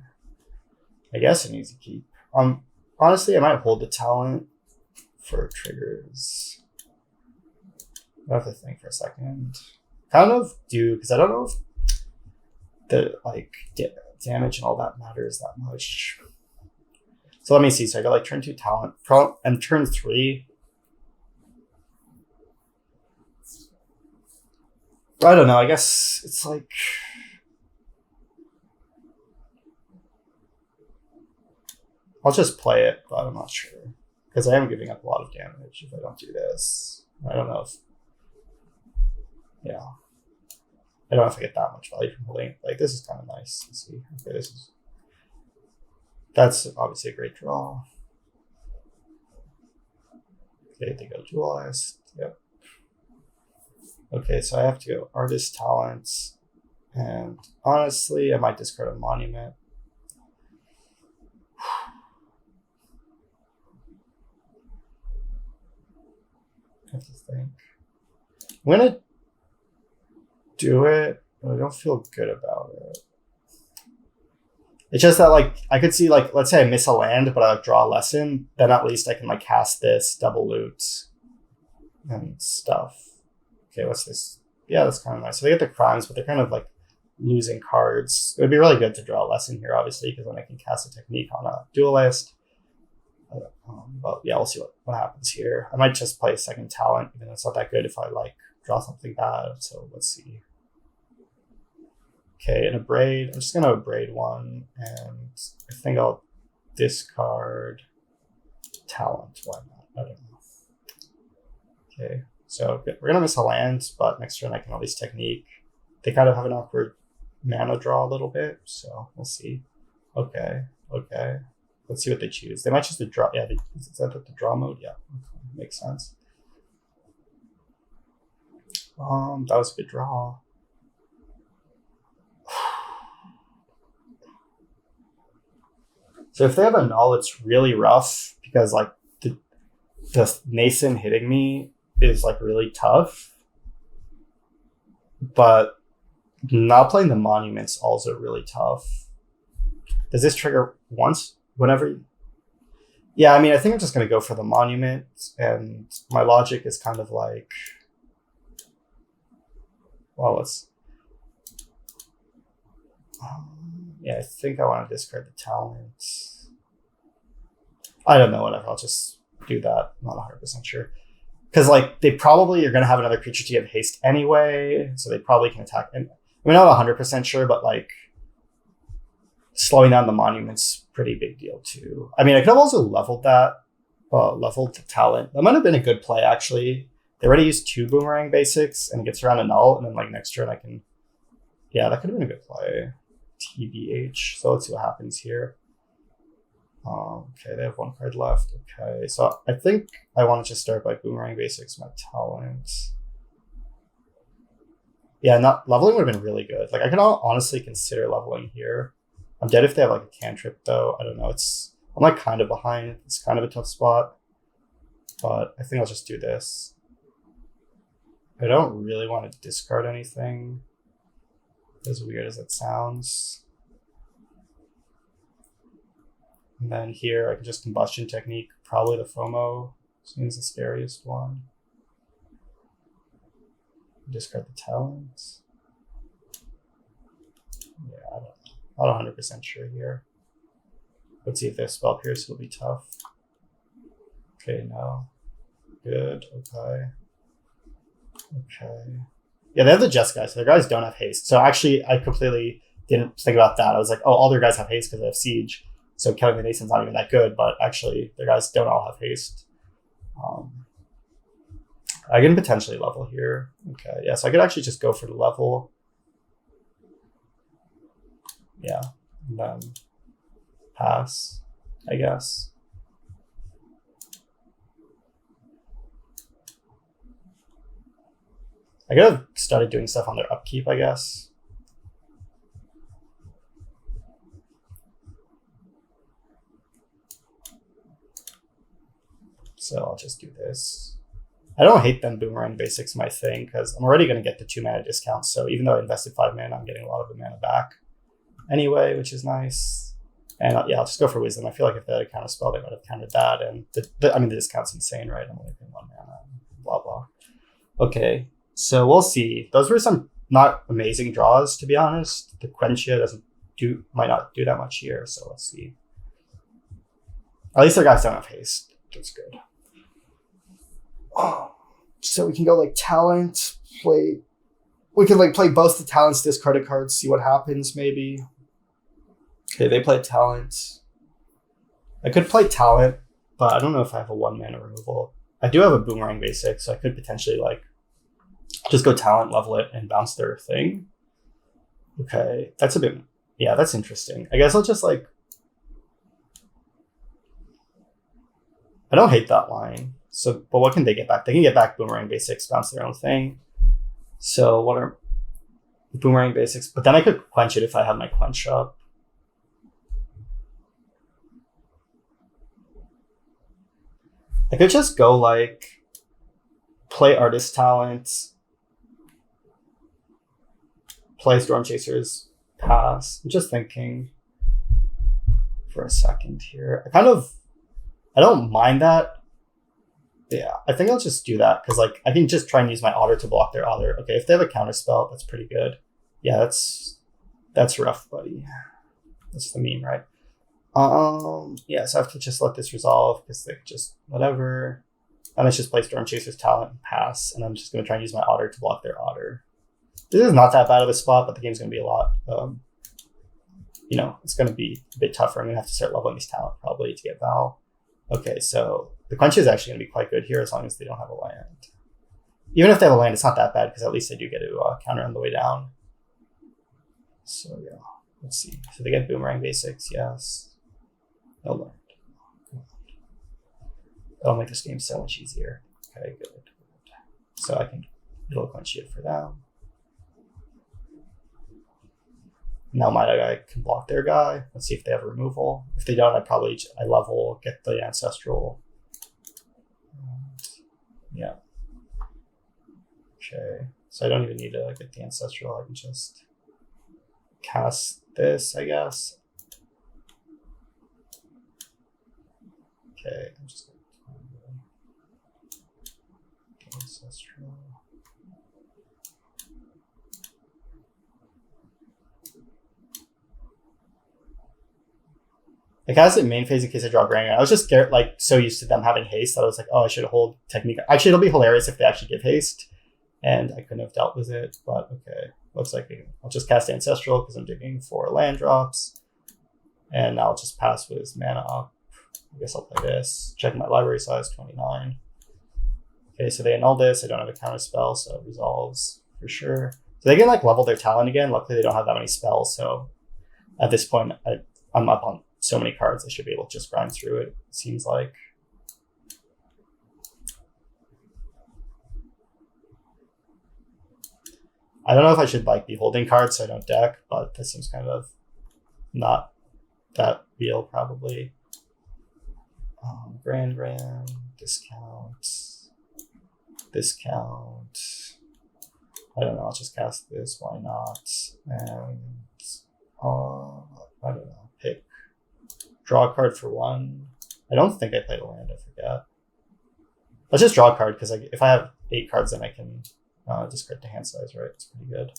I guess an easy keep. Honestly I might hold the talent for triggers. I have to think for a second. Kind of do, because I don't know if the like damage and all that matters that much. So let me see. So I got like turn 2 talent and turn 3. I don't know. I guess it's like I'll just play it, but I'm not sure. Because I am giving up a lot of damage if I don't do this. I don't know if... Yeah. I don't know if I get that much value from holding. Like, this is kind of nice. Let's see. Okay, this is... That's obviously a great draw. Okay, they go duelist. Yep. Okay, so I have to go artist talents. And honestly, I might discard a monument. I have to think. I'm gonna do it, but I don't feel good about it. It's just that like I could see like let's say I miss a land, but I draw a lesson, then at least I can like cast this, double loot, and stuff. Okay, what's this? Yeah, that's kind of nice. So they get the crimes, but they're kind of like losing cards. It would be really good to draw a lesson here, obviously, because then I can cast a technique on a duelist. But yeah, we'll see what happens here. I might just play a second talent, even though it's not that good if I like draw something bad. So let's see. Okay, in a braid, I'm just gonna braid one, and I think I'll discard talent. Why not? I don't know. Okay, so we're gonna miss a land, but next turn I can at least technique. They kind of have an awkward mana draw a little bit, so we'll see. Okay. Let's see what they choose. They might choose the draw. Yeah, is that the draw mode? Yeah, okay. Makes sense. That was a good draw. So if they have a null, it's really rough because like the Nason hitting me is like really tough. But not playing the monument's also really tough. Does this trigger once? Whenever? Yeah, I mean, I think I'm just going to go for the monument. And my logic is kind of like, well, let's... yeah, I think I want to discard the talent. I don't know, whatever. I'll just do that. I'm not 100% sure. Because, like, they probably are going to have another creature to give haste anyway. So they probably can attack. And I'm not 100% sure, but, like, slowing down the monument's pretty big deal, too. I mean, I could have also leveled that. Leveled the talent. That might have been a good play, actually. They already used 2 boomerang basics, and it gets around a null. And then, like, next turn I can... Yeah, that could have been a good play. TBH. So let's see what happens here. Okay, they have 1 card left. Okay, so I think I want to just start by boomerang basics my talent. Yeah, not leveling would have been really good. Like I could honestly consider leveling here. I'm dead if they have like a cantrip though. I don't know. I'm like kind of behind. It's kind of a tough spot, but I think I'll just do this. I don't really want to discard anything, as weird as it sounds. And then here I can just combustion technique, probably the FOMO seems the scariest one. Discard the talents. Yeah, I don't know. Not 100% sure here. Let's see if they have spell pierce, it'll be tough. Okay, no. Good, okay. Okay. Yeah, they have the Jess guys, so their guys don't have haste. So actually, I completely didn't think about that. I was like, oh, all their guys have haste because they have siege. So killing the Nason's not even that good, but actually, their guys don't all have haste. I can potentially level here. Okay, yeah, so I could actually just go for the level. Yeah, and then pass, I guess. I could have started doing stuff on their upkeep, I guess. So I'll just do this. I don't hate them boomerang basics my thing because I'm already going to get the 2 mana discount. So even though I invested 5 mana, I'm getting a lot of the mana back anyway, which is nice. And yeah, I'll just go for wisdom. I feel like if they had a counter spell, they might have countered that. And the discount's insane, right? I'm only paying 1 mana, blah, blah. Okay, so we'll see. Those were some not amazing draws, to be honest. The Quenchia might not do that much here, so let's see. At least their guys don't have haste. That's good. So we can go like talent, play. We can like play both the talents, discarded cards, see what happens maybe. Okay, they play talent. I could play talent, but I don't know if I have a 1 mana removal. I do have a boomerang basic, so I could potentially like just go talent, level it, and bounce their thing. Okay, that's a bit, yeah, that's interesting. I guess I'll just like, I don't hate that line. So, but what can they get back? They can get back boomerang basics, bounce their own thing. So what are boomerang basics? But then I could quench it if I have my quench up. I could just go like play artist talent, play storm chasers, pass. I'm just thinking for a second here. I don't mind that. Yeah, I think I'll just do that because like I can just try and use my otter to block their otter. Okay, if they have a counter spell, that's pretty good. Yeah, that's rough, buddy. That's the meme, right? Yeah, so I have to just let this resolve because they just whatever. And let's just play Storm Chaser's talent and pass, and I'm just gonna try and use my otter to block their otter. This is not that bad of a spot, but the game's gonna be a lot. It's gonna be a bit tougher. I'm gonna have to start leveling these talent probably to get Val. Okay, so the quench is actually going to be quite good here as long as they don't have a land. Even if they have a land, it's not that bad because at least they do get to counter on the way down. So yeah, let's see. So they get boomerang basics, yes. No land. That'll make this game so much easier. Okay, good. So I can little quench it for them. Now my guy can block their guy. Let's see if they have removal. If they don't, I level, get the ancestral. Yeah. Okay. So I don't even need to get the ancestral. I can just cast this, I guess. Okay. I'm just going to ancestral. I cast it in main phase in case I draw Granger. I was just scared, like so used to them having haste that I was like, oh, I should hold technique. Actually, it'll be hilarious if they actually give haste, and I couldn't have dealt with it. But okay, looks like I'll just cast Ancestral because I'm digging for land drops, and I'll just pass with his mana up. I guess I'll play this. Check my library size, 29. Okay, so they annul this. I don't have a counter spell, so it resolves for sure. So they can like level their talent again. Luckily, they don't have that many spells, so at this point, I'm up on so many cards, I should be able to just grind through it seems like. I don't know if I should like be holding cards so I don't deck, but this seems kind of not that real probably. Grand, discount. I don't know, I'll just cast this, why not? And I don't know, pick. Draw a card for 1. I don't think I played a land, I forget. Let's just draw a card, because if I have 8 cards, then I can discard the hand size, right? It's pretty good.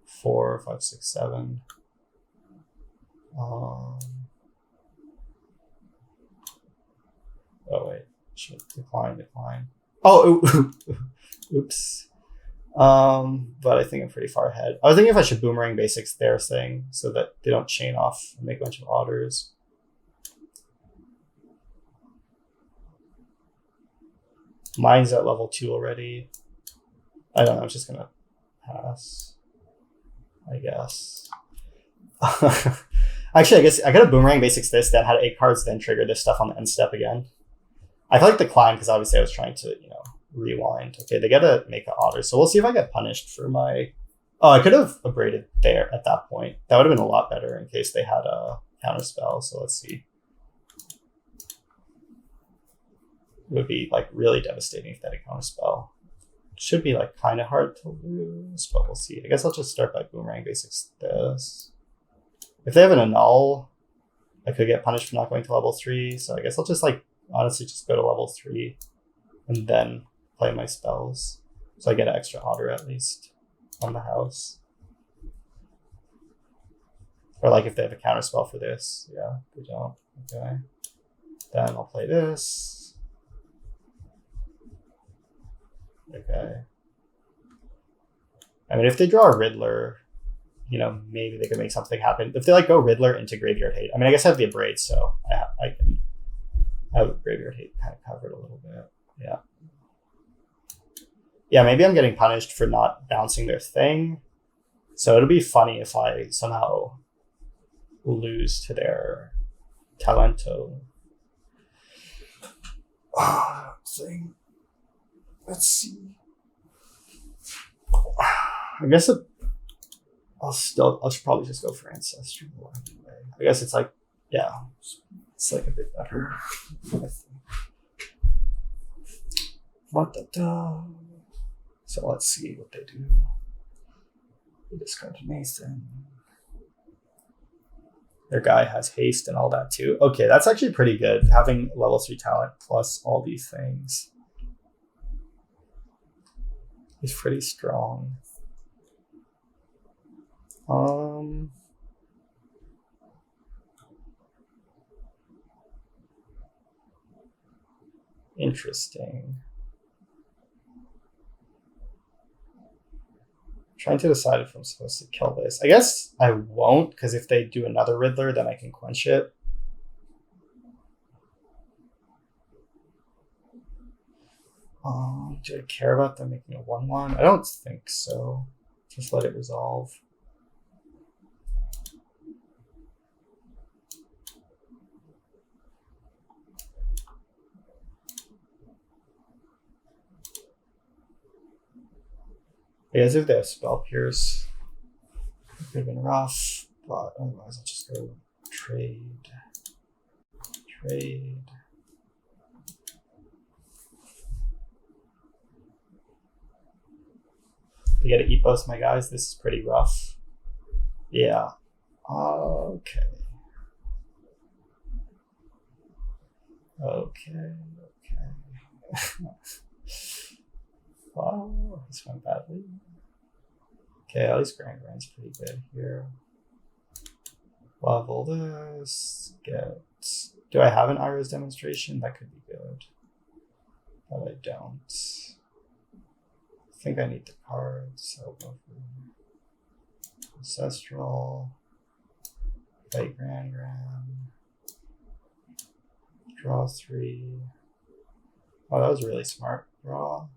4, 5, 6, 7. Oh wait, should decline. Oh, oops. But I think I'm pretty far ahead. I was thinking if I should boomerang basics their thing so that they don't chain off and make a bunch of otters. Mine's at level 2 already. I don't know, I'm just gonna pass, I guess. Actually, I guess I gotta boomerang basics this, then had 8 cards, then trigger this stuff on the end step again. I feel like decline because obviously I was trying to, rewind. Okay, they gotta make an otter, so we'll see if I get punished for my. Oh, I could have abraded there at that point. That would have been a lot better in case they had a counter spell. So let's see. It would be like really devastating if they had a counter spell. It should be like kind of hard to lose, but we'll see. I guess I'll just start by boomerang basics this. If they have an annul, I could get punished for not going to level 3. So I guess I'll just honestly just go to level 3 and then play my spells. So I get an extra otter at least on the house. Or if they have a counter spell for this. Yeah, they don't. Okay. Then I'll play this. Okay. I mean, if they draw a Riddler, maybe they could make something happen. If they go Riddler into Graveyard Hate, I mean, I guess I have the Abrade, so I can have Graveyard Hate kind of covered a little bit. Yeah. Yeah, maybe I'm getting punished for not bouncing their thing. So it'll be funny if I somehow lose to their Talento thing. Let's see. I guess I'll probably just go for Ancestral anyway. I guess it's it's a bit better. So let's see what they do. They discard Nathan. Their guy has haste and all that too. Okay, that's actually pretty good. Having level 3 talent plus all these things is pretty strong. Interesting. Trying to decide if I'm supposed to kill this. I guess I won't, because if they do another Riddler, then I can quench it. Do I care about them making a 1/1? I don't think so. Just let it resolve. As if they have Spell Pierce, it could have been rough, but otherwise I'll just go trade. They get to Epos, my guys. This is pretty rough. Yeah. Okay. Wow, this went badly. Okay, at least Grand's pretty good here. Level this. Do I have an Iro's Demonstration? That could be good. But I don't. I think I need the cards. So I'll go for Ancestral. Play Grand. Draw 3. Oh, that was really smart. Draw.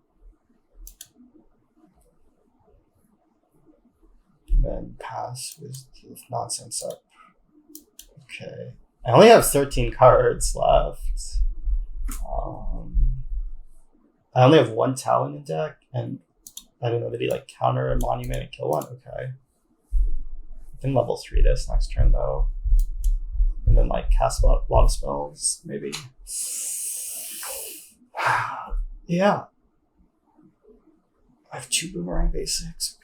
Then pass with nonsense up. Okay. I only have 13 cards left. I only have 1 Talon in deck, and I don't know, did he counter a monument and kill one? Okay. can level 3 this next turn though. And then like cast a lot of spells, maybe. Yeah. I have 2 boomerang basics.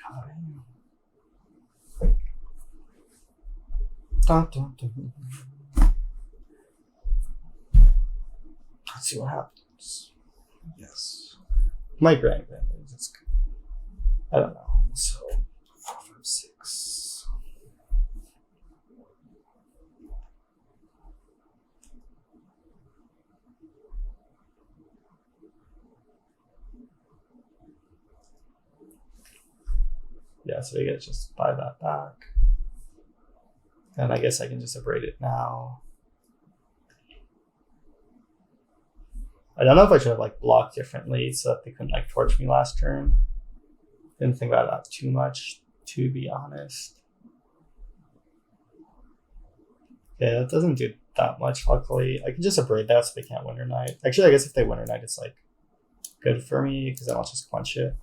Okay. Dun, dun, dun. Let's see what happens. Yes. My grand it's good. I don't know. So 4, 5, 6. Yeah, so you gotta just buy that back. And I guess I can just abrade it now. I don't know if I should have like blocked differently so that they couldn't like torch me last turn. Didn't think about that too much, to be honest. Yeah, that doesn't do that much, luckily. I can just abrade that so they can't Winter Knight. Actually, I guess if they Winter Knight, it's like good for me because then I'll just quench it.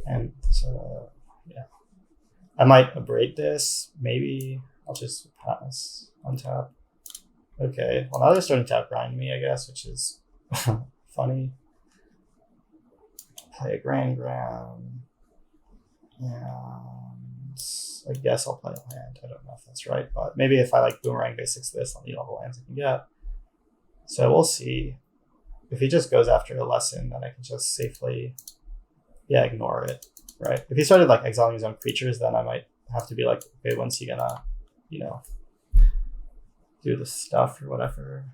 And so, yeah. I might abrade this. Maybe I'll just pass, untap. Okay, well now they're starting to grind me, I guess, which is funny. Play a Grand, and I guess I'll play a land. I don't know if that's right, but maybe if I like boomerang basics this, I'll need all the lands I can get. So we'll see. If he just goes after a lesson, then I can just safely, ignore it, right? If he started like exiling his own creatures, then I might have to be like, okay, when's he gonna, do the stuff or whatever.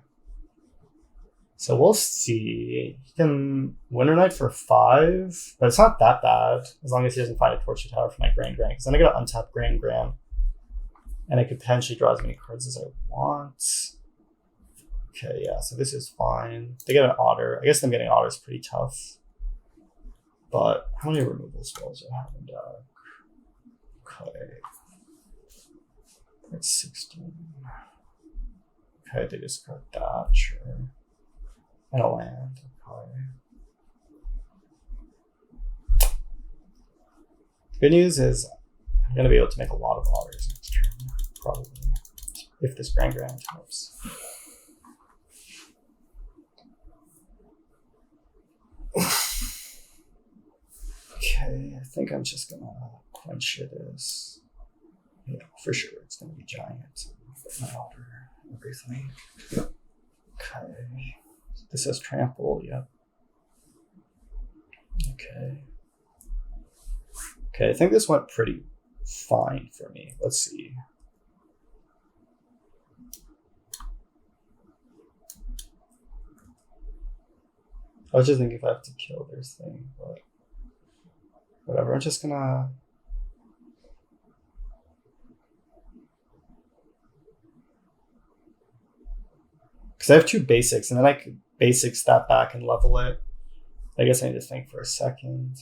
So we'll see. He can Winter Knight for 5, but it's not that bad as long as he doesn't find a Torture Tower for my Grand, because then I gotta untap Grand, and I could potentially draw as many cards as I want. Okay, yeah, so this is fine. They get an Otter. I guess them getting Otter is pretty tough. But how many removal spells do I have in deck? Okay. That's 16. Okay, they discard that, sure. And a land, okay. The good news is I'm going to be able to make a lot of Otters next turn, probably. If this Grand helps. Okay, I think I'm just gonna quench this. Yeah, for sure, it's gonna be giant. My Otter, everything. Okay, this says trample, yep. Okay. Okay, I think this went pretty fine for me. Let's see. I was just thinking if I have to kill this thing, but whatever, I'm just gonna... Because I have 2 basics, and then I could basics that back and level it. I guess I need to think for a second.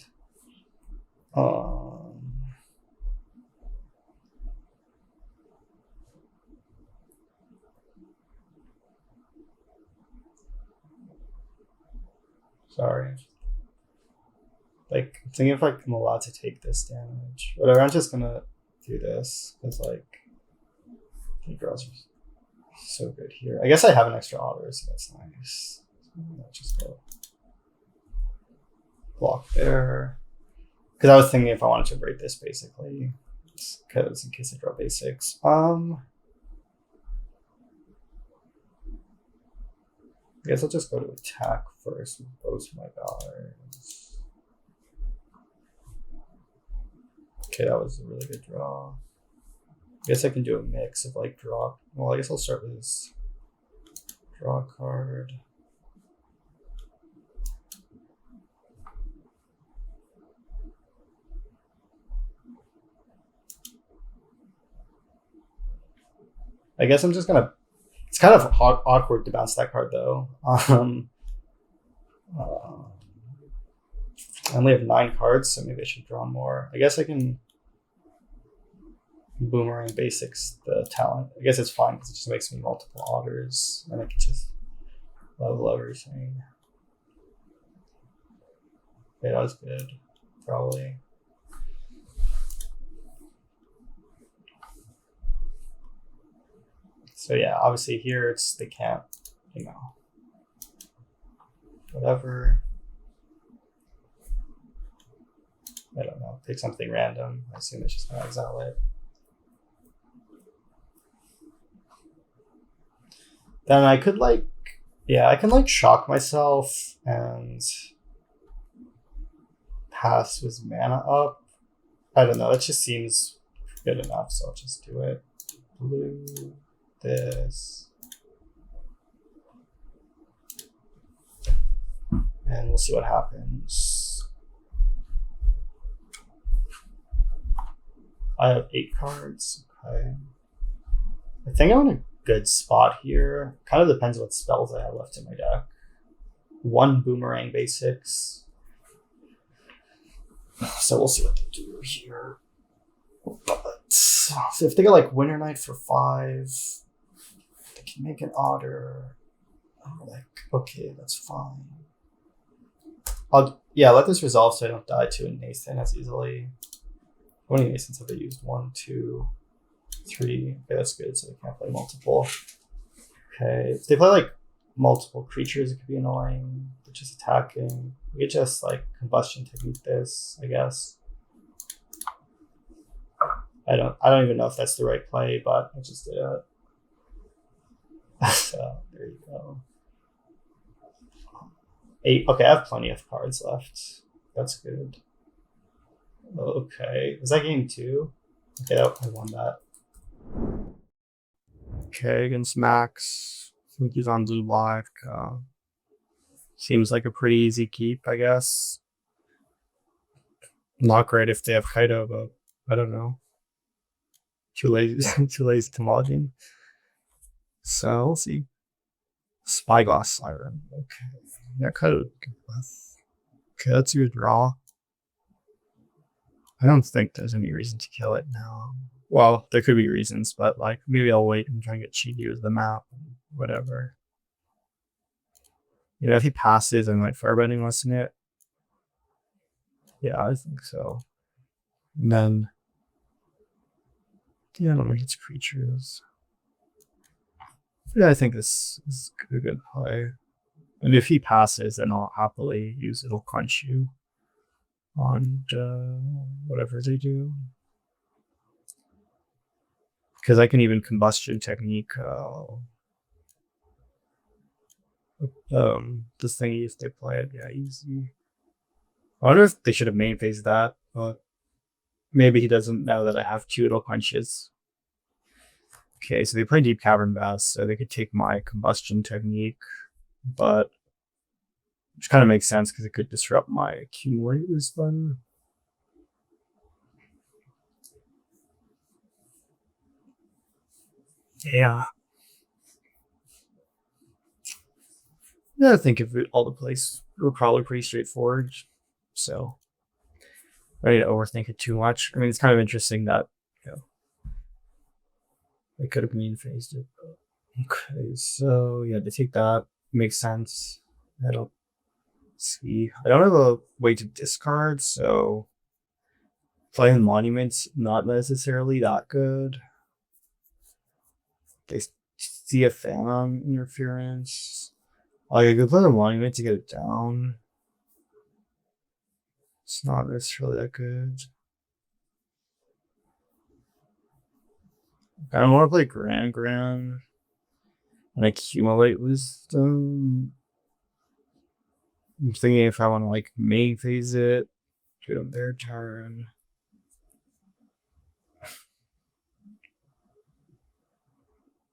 Sorry. Like, I'm thinking if I'm allowed to take this damage. Whatever, I'm just gonna do this. Because, like, the draws are so good here. I guess I have an extra Otter, so that's nice. I'll just go block there. Because I was thinking if I wanted to break this, basically. Because in case I draw basics. I guess I'll just go to attack first with both my guards. Okay, that was a really good draw. I guess I can do a mix of like draw. Well, I guess I'll start with this draw card. I guess I'm just gonna... It's kind of awkward to bounce that card though. I only have 9 cards, so maybe I should draw more. I guess I can boomerang basics the talent. I guess it's fine because it just makes me multiple Otters, and I can just level everything. Okay, that was good. Probably. So yeah, obviously here they can't, whatever. I don't know, pick something random. I assume it's just gonna exile it. Then I could I can shock myself and pass with mana up. I don't know, it just seems good enough, so I'll just do it. Blue, this. And we'll see what happens. I have 8 cards. Okay. I think I'm in a good spot here. Kind of depends what spells I have left in my deck. 1 boomerang basics. So we'll see what they do here. But so if they go like Winter Knight for 5, they can make an otter. Okay, that's fine. Let this resolve so I don't die to a Nathan as easily. How many Nathans have I used? 1, 2, 3. Okay, that's good, so they can't play multiple. Okay, if they play multiple creatures, it could be annoying. They're just attacking. We could just combustion technique this, I guess. I don't even know if that's the right play, but I just did it. So there you go. 8. Okay, I have plenty of cards left. That's good. Okay, was that game 2? Okay, I won that. Okay, against Max. I think he's on blue black. Seems like a pretty easy keep, I guess. Not great if they have Kaido, but I don't know. Too lazy to lodging. So we'll see. Spyglass Siren. Okay. Yeah, Kaido. Okay, that's your draw. I don't think there's any reason to kill it now. Well, there could be reasons, but maybe I'll wait and try and get cheaty with the map, whatever. If he passes, I might firebending lesson it. Yeah, I think so. And then, I don't think it's creatures. Yeah, I think this is a good play. And if he passes, then I'll happily use It'll Crunch You on whatever they do. Because I can even combustion technique this thingy if they play it. Yeah, easy. I wonder if they should have main phased that, but maybe he doesn't know that I have 2 It'll Crunches. Okay, so they play Deep Cavern Bass, so they could take my combustion technique, but which kind of makes sense because it could disrupt my accumulate this button. Yeah. Yeah, I think if all the plays were probably pretty straightforward, so I need to overthink it too much. I mean, it's kind of interesting that they could have main phased it. Okay, so yeah, they take that. Makes sense. I don't see. I don't have a way to discard, so playing Monument's not necessarily that good. They see a Phantom interference. I could play the Monument to get it down. It's not necessarily that good. I don't want to play Grand and accumulate wisdom. I'm thinking if I want to main phase it, do it on their turn.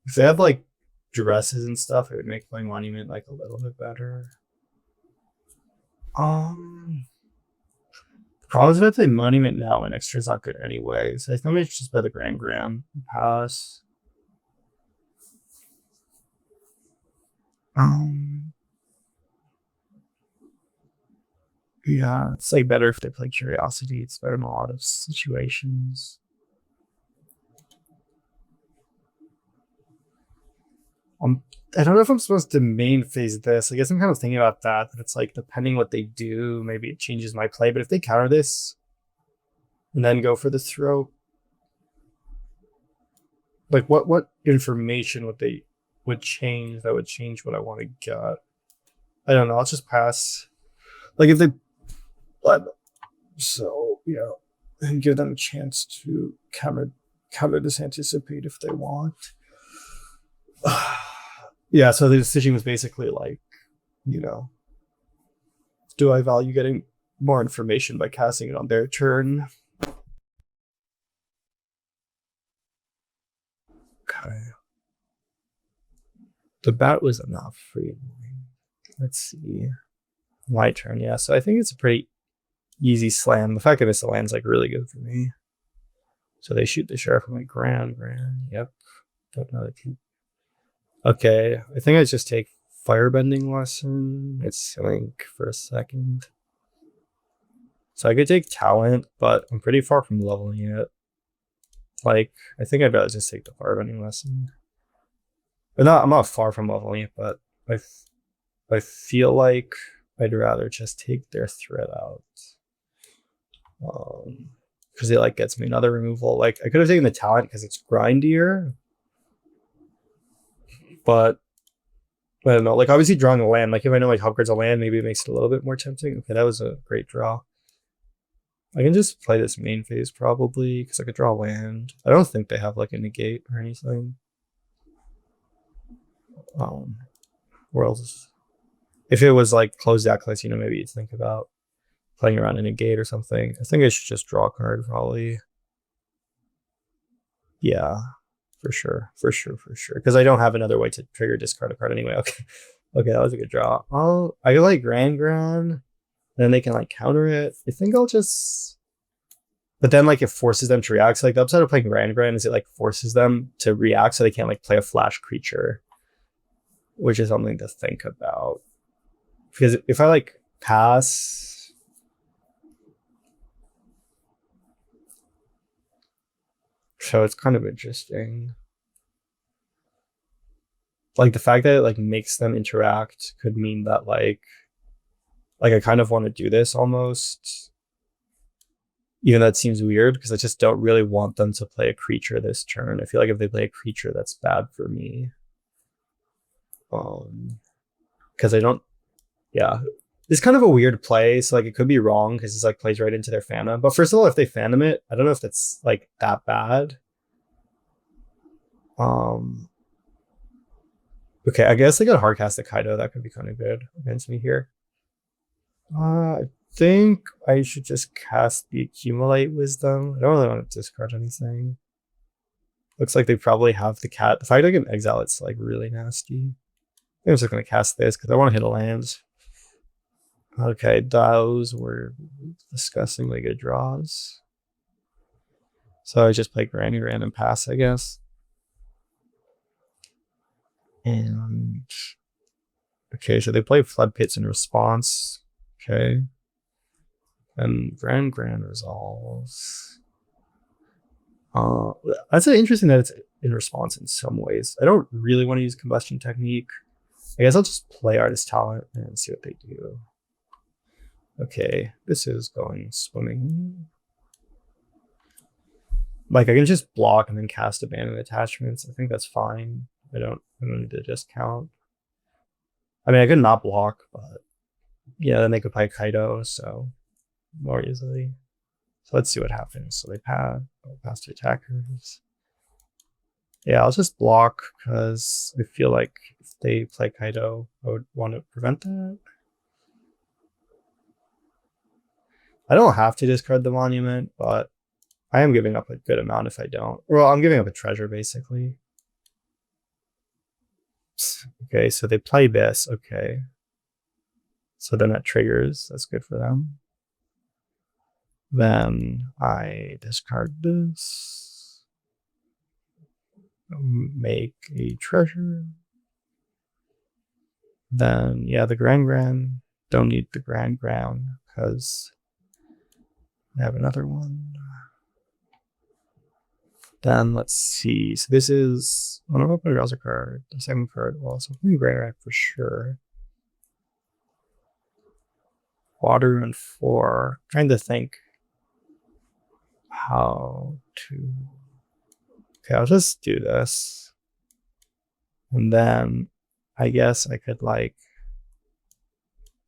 If they have dresses and stuff, it would make playing Monument a little bit better. The problem is if I play Monument now, my next turn's not good anyway, so I think I should just play the Grand pass. Yeah, it's better if they play Curiosity. It's better in a lot of situations. I'm I don't know if I'm supposed to main phase this. I guess I'm kind of thinking about that. That it's like depending what they do, maybe it changes my play. But if they counter this and then go for the throw, like what information would change that would change what I want to get? I don't know. I'll just pass. Like if they, so yeah, and give them a chance to counter this anticipate if they want. Yeah, so the decision was basically like, do I value getting more information by casting it on their turn? Okay. The bat was enough for you. Let's see. My turn, yeah. So I think it's a pretty easy slam. The fact that it's a land's like really good for me. So they shoot the sheriff on my grand. Yep. Don't know the team. Okay, I think I just take firebending lesson. It's link for a second. So I could take talent, but I'm pretty far from leveling it. Like, I think I'd rather just take the firebending lesson. But I'm not far from leveling it, but I feel like I'd rather just take their threat out. Because it like gets me another removal. Like I could have taken the talent because it's grindier. But I don't know, like obviously drawing a land, like if I know like Hubcard's a land, maybe it makes it a little bit more tempting. Okay, that was a great draw. I can just play this main phase probably because I could draw a land. I don't think they have like a negate or anything. Worlds. If it was like closed decklist, maybe you'd think about playing around a negate or something. I think I should just draw a card probably. Yeah. For sure. Because I don't have another way to trigger discard a card anyway. Okay, that was a good draw. I like Grand. Then they can like counter it. I think I'll just. But then like it forces them to react. So like the upside of playing Grand is it like forces them to react so they can't like play a flash creature, which is something to think about. Because if I like pass. So it's kind of interesting. Like the fact that it like makes them interact could mean that like I kind of want to do this almost. Even though that seems weird because I just don't really want them to play a creature this turn. I feel like if they play a creature, that's bad for me. Because I don't. Yeah, it's kind of a weird play. So like it could be wrong because it's like plays right into their Phantom. But first of all, if they Phantom it, I don't know if that's like that bad. Okay, I guess they got hardcast the Kaido. That could be kind of good against me here. I think I should just cast the Accumulate Wisdom. I don't really want to discard anything. Looks like they probably have the cat. The fact I can exile it's like really nasty. I think I'm just going to cast this because I want to hit a land. Okay, those were disgustingly good draws. So I just play Granny Random Pass, I guess. And okay, so they play Flood Pits in response. Okay. And Grand resolves. That's interesting that it's in response in some ways. I don't really want to use Combustion Technique. I guess I'll just play Artist Talent and see what they do. Okay, this is going swimming. Like I can just block and then cast Abandoned Attachments. I think that's fine. I don't need to discount. I mean, I could not block, but yeah, then they could play Kaido, so more easily. So let's see what happens. So they pass to attackers. Yeah, I'll just block because I feel like if they play Kaido, I would want to prevent that. I don't have to discard the monument, but I am giving up a good amount if I don't. Well, I'm giving up a treasure basically. Okay, so they play this. Okay. So then that triggers. That's good for them. Then I discard this. Make a treasure. Then, yeah, the Grand. Don't need the Grand because I have another one. Then let's see. So this is, I don't know if my browser card, the second card. Well, so Granite for sure. Water and 4. Trying to think how to. Okay, I'll just do this. And then I guess I could like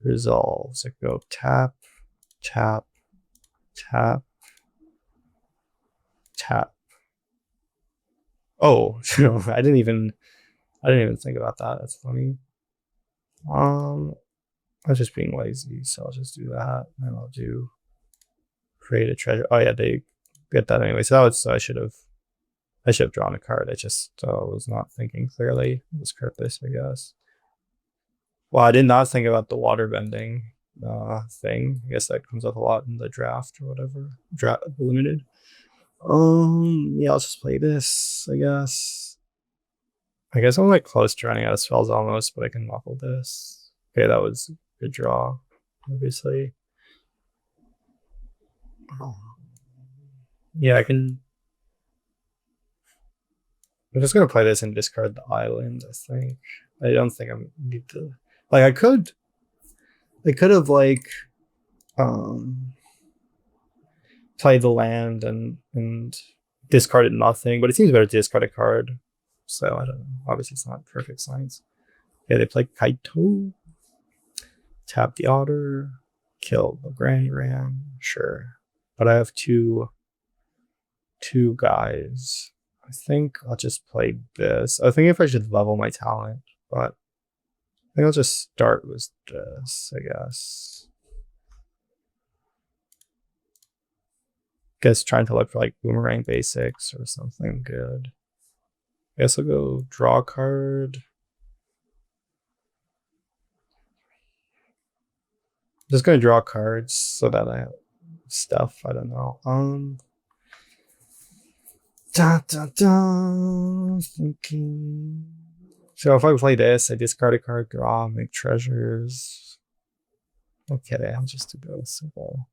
resolve. So go tap, tap, tap, tap. Oh, no, I didn't even think about that. That's funny. I was just being lazy, so I'll just do that. And I'll do create a treasure. Oh yeah, they get that anyway. So that was, so I should have drawn a card. I just was not thinking clearly. Let's card this, I guess. Well, I did not think about the water bending thing. I guess that comes up a lot in the draft or whatever. Draft limited. Yeah, I'll just play this, I guess. I guess I'm like close to running out of spells almost, but I can muffle this. Okay, that was a good draw, obviously. Yeah, I'm just gonna play this and discard the island, I think. I don't think I need to, like, I could have like play the land and discarded nothing, but it seems better to discard a card. So I don't know. Obviously, it's not perfect science. Yeah, they play Kaito, tap the otter, kill the granny ram. Sure, but I have two guys. I think I'll just play this. I think if I should level my talent, but I think I'll just start with this, I guess. Guess trying to look for like boomerang basics or something good. I guess I'll go draw a card. Just gonna draw cards so that I have stuff. I don't know. Thinking. So if I play this, I discard a card, draw, make treasures. Okay, I'll just do this simple.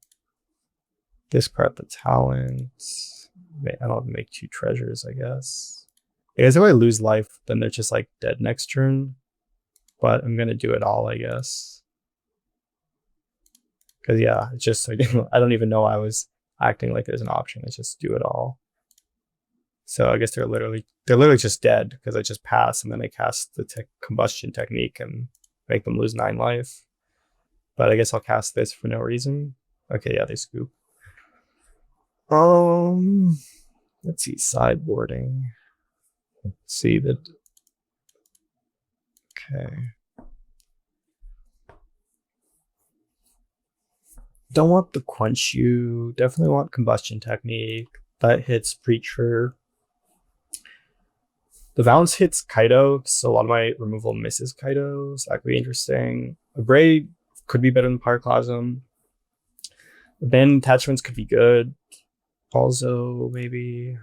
Discard the talents. I don't make 2 treasures, I guess. I guess if I lose life, then they're just like dead next turn. But I'm gonna do it all, I guess. Because yeah, it's just like, I don't even know I was acting like there's an option. It's just do it all. So I guess they're literally just dead because I just pass and then I cast the combustion technique and make them lose 9 life. But I guess I'll cast this for no reason. Okay, yeah, they scoop. Let's see, sideboarding. Let's see that. Okay. Don't want the quench you. Definitely want combustion technique. That hits preacher. The Valence hits Kaido, so a lot of my removal misses Kaido, so that could be interesting. A Braid could be better than Pyroclasm. Abandoned attachments could be good. Also, maybe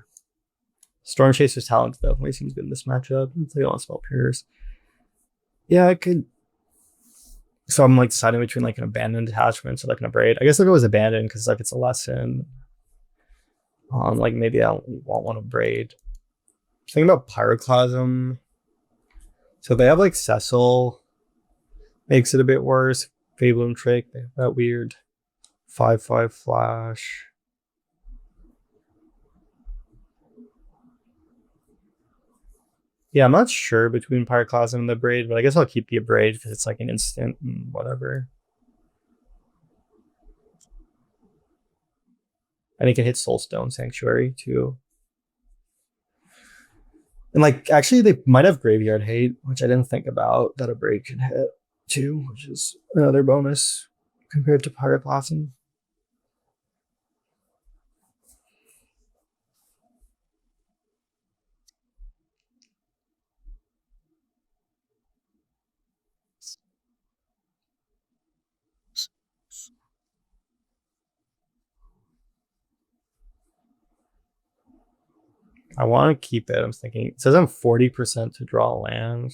Storm Chaser's talent definitely seems good in this matchup. They don't spell Pierce. Yeah, I could. So I'm like deciding between like an abandoned attachment or like an Abrade. I guess I'll go with abandoned because like it's a lesson. Like maybe I won't want to braid. Thinking about Pyroclasm. So they have like Cecil. Makes it a bit worse. Fabloom Trick. They have that weird 5/5 flash. Yeah, I'm not sure between Pyroclasm and the Braid, but I guess I'll keep the Braid because it's like an instant and whatever. And he can hit Soulstone Sanctuary too. And like, actually, they might have Graveyard Hate, which I didn't think about that a Braid can hit too, which is another bonus compared to Pyroclasm. I want to keep it. I'm thinking it says I'm 40% to draw land.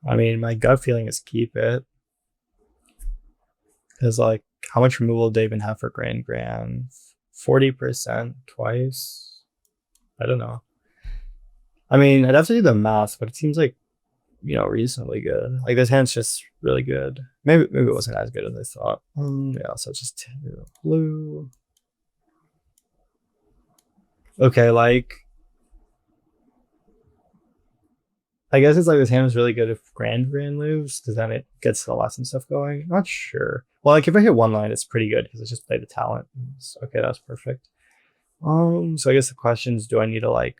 I mean, my gut feeling is keep it. Because like, how much removal do they even have for Grand Grand? 40% twice. I don't know. I mean, I'd have to do the math, but it seems like, reasonably good. Like this hand's just really good. Maybe it wasn't as good as I thought. Yeah, so it's just 2 blue. Okay, like I guess it's like this hand is really good if Grand moves, because then it gets the lesson stuff going. Not sure. Well, like if I hit one line, it's pretty good because it's just play the talent. Okay, that's perfect. So I guess the question is, do I need to like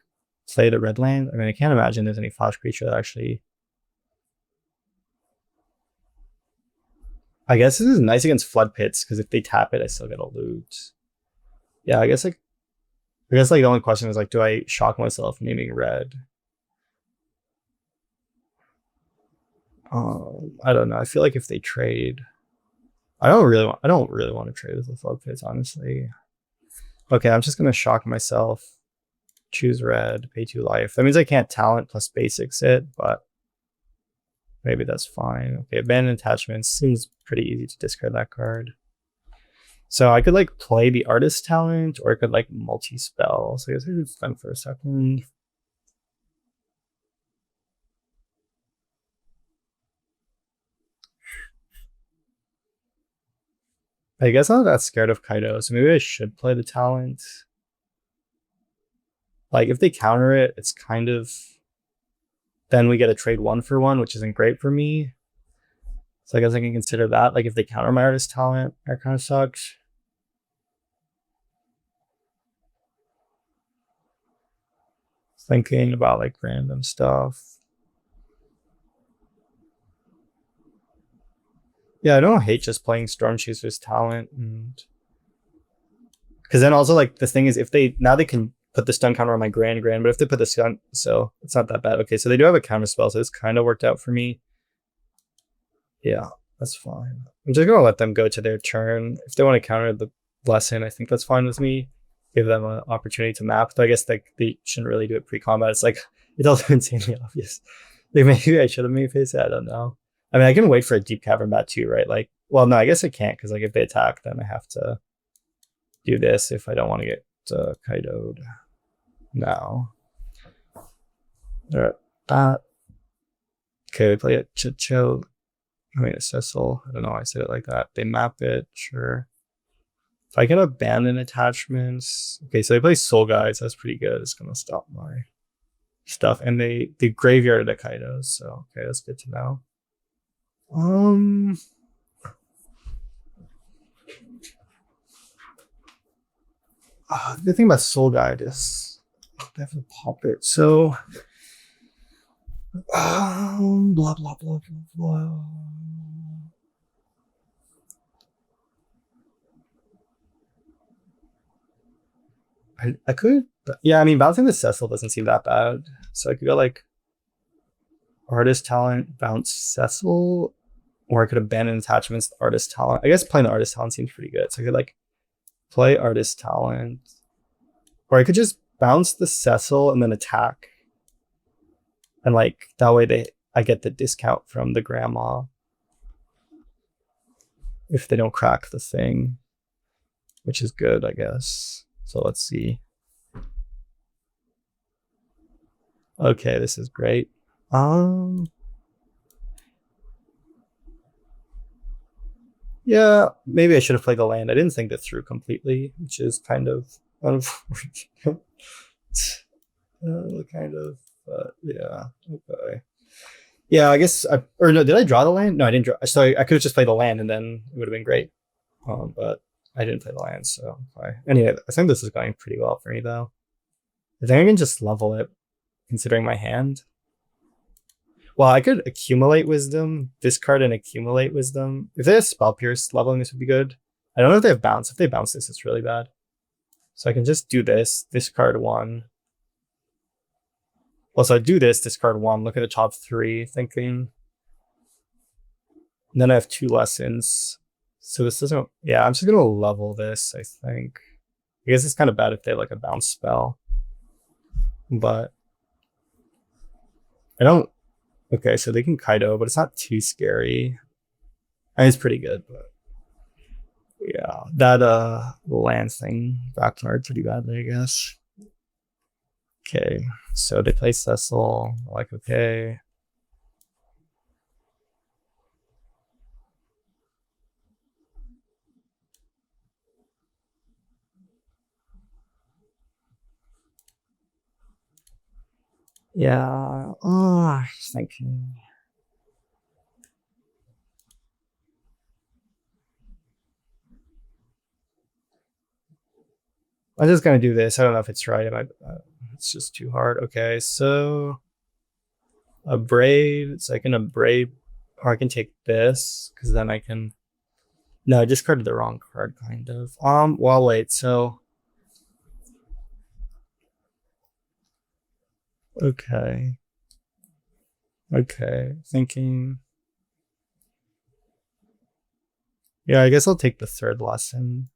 play the red land? I mean, I can't imagine there's any flash creature that actually. I guess this is nice against flood pits because if they tap it, I still get a loot. Yeah, I guess like the only question is like, do I shock myself naming red? I don't know. I feel like if they trade, I don't really want to trade with the flood pits, honestly. Okay, I'm just gonna shock myself. Choose red, pay 2 life. That means I can't talent plus basics it, but maybe that's fine. Okay, abandoned attachments seems pretty easy to discard that card. So I could like play the artist talent, or I could like multi-spell. So I guess I could spend for a second. I guess I'm not that scared of Kaido, so maybe I should play the talent. Like if they counter it, it's kind of, then we get a trade 1 for 1, which isn't great for me. So I guess I can consider that. Like if they counter my artist talent, that kind of sucks. Thinking about like random stuff. Yeah, I don't hate just playing Storm Chaser's talent, and because then also like the thing is, if they can put the stun counter on my grand, but if they put the stun, so it's not that bad. Okay, so they do have a counter spell, so this kind of worked out for me. Yeah, that's fine. I'm just gonna let them go to their turn. If they want to counter the lesson, I think that's fine with me. Give them an opportunity to map. Though I guess like they shouldn't really do it pre-combat. It's like it's also insanely obvious. Like maybe I should have made face it. I don't know. I mean, I can wait for a deep cavern bat too, right? Like, well, no, I guess I can't because like if they attack, then I have to do this if I don't want to get Kaido'd now. That. Okay, we play a Chill. I mean, a Cecil. I don't know why I said it like that. They map it, sure. If I can abandon attachments. Okay, so they play Soul Guides. That's pretty good. It's going to stop my stuff. And they graveyard the Kaidos. So, okay, that's good to know. The thing about Soul Guide is they have to pop it. So, blah, blah, blah, blah, blah. I could, yeah, I mean, bouncing the Cecil doesn't seem that bad. So I could go like artist talent, bounce Cecil, or I could abandon attachments, artist talent. I guess playing the artist talent seems pretty good. So I could like play artist talent, or I could just bounce the Cecil and then attack. And like that way I get the discount from the grandma if they don't crack the thing, which is good, I guess. So let's see. Okay, this is great. Yeah, maybe I should have played the land. I didn't think that through completely, which is kind of unfortunate. Yeah, okay. Yeah, I guess or no, did I draw the land? No, I didn't draw. So I could have just played the land and then it would have been great. But I didn't play the land, so okay. Anyway, I think this is going pretty well for me though. I think I can just level it, considering my hand. Well, I could accumulate wisdom, discard and accumulate wisdom. If they have spell pierce, leveling this would be good. I don't know if they have bounce. If they bounce this, it's really bad. So I can just do this, discard 1. Well, so I do this, discard 1, look at the top 3, thinking. And then I have 2 lessons. So this doesn't, yeah, I'm just gonna level this, I think. I guess it's kind of bad if they have like a bounce spell. But I don't, okay, so they can Kaido, but it's not too scary. I mean, it's pretty good, but Yeah, that land thing backfired pretty badly, I guess. Okay, so they play Cecil. Like, okay. Yeah. Oh, just thinking. I'm just gonna do this. I don't know if it's right. It's just too hard. Okay, so a brave. So I can brave, or I can take this because then I can. No, I discarded the wrong card, kind of. Well, wait. So okay, okay. Thinking. Yeah, I guess I'll take the third lesson.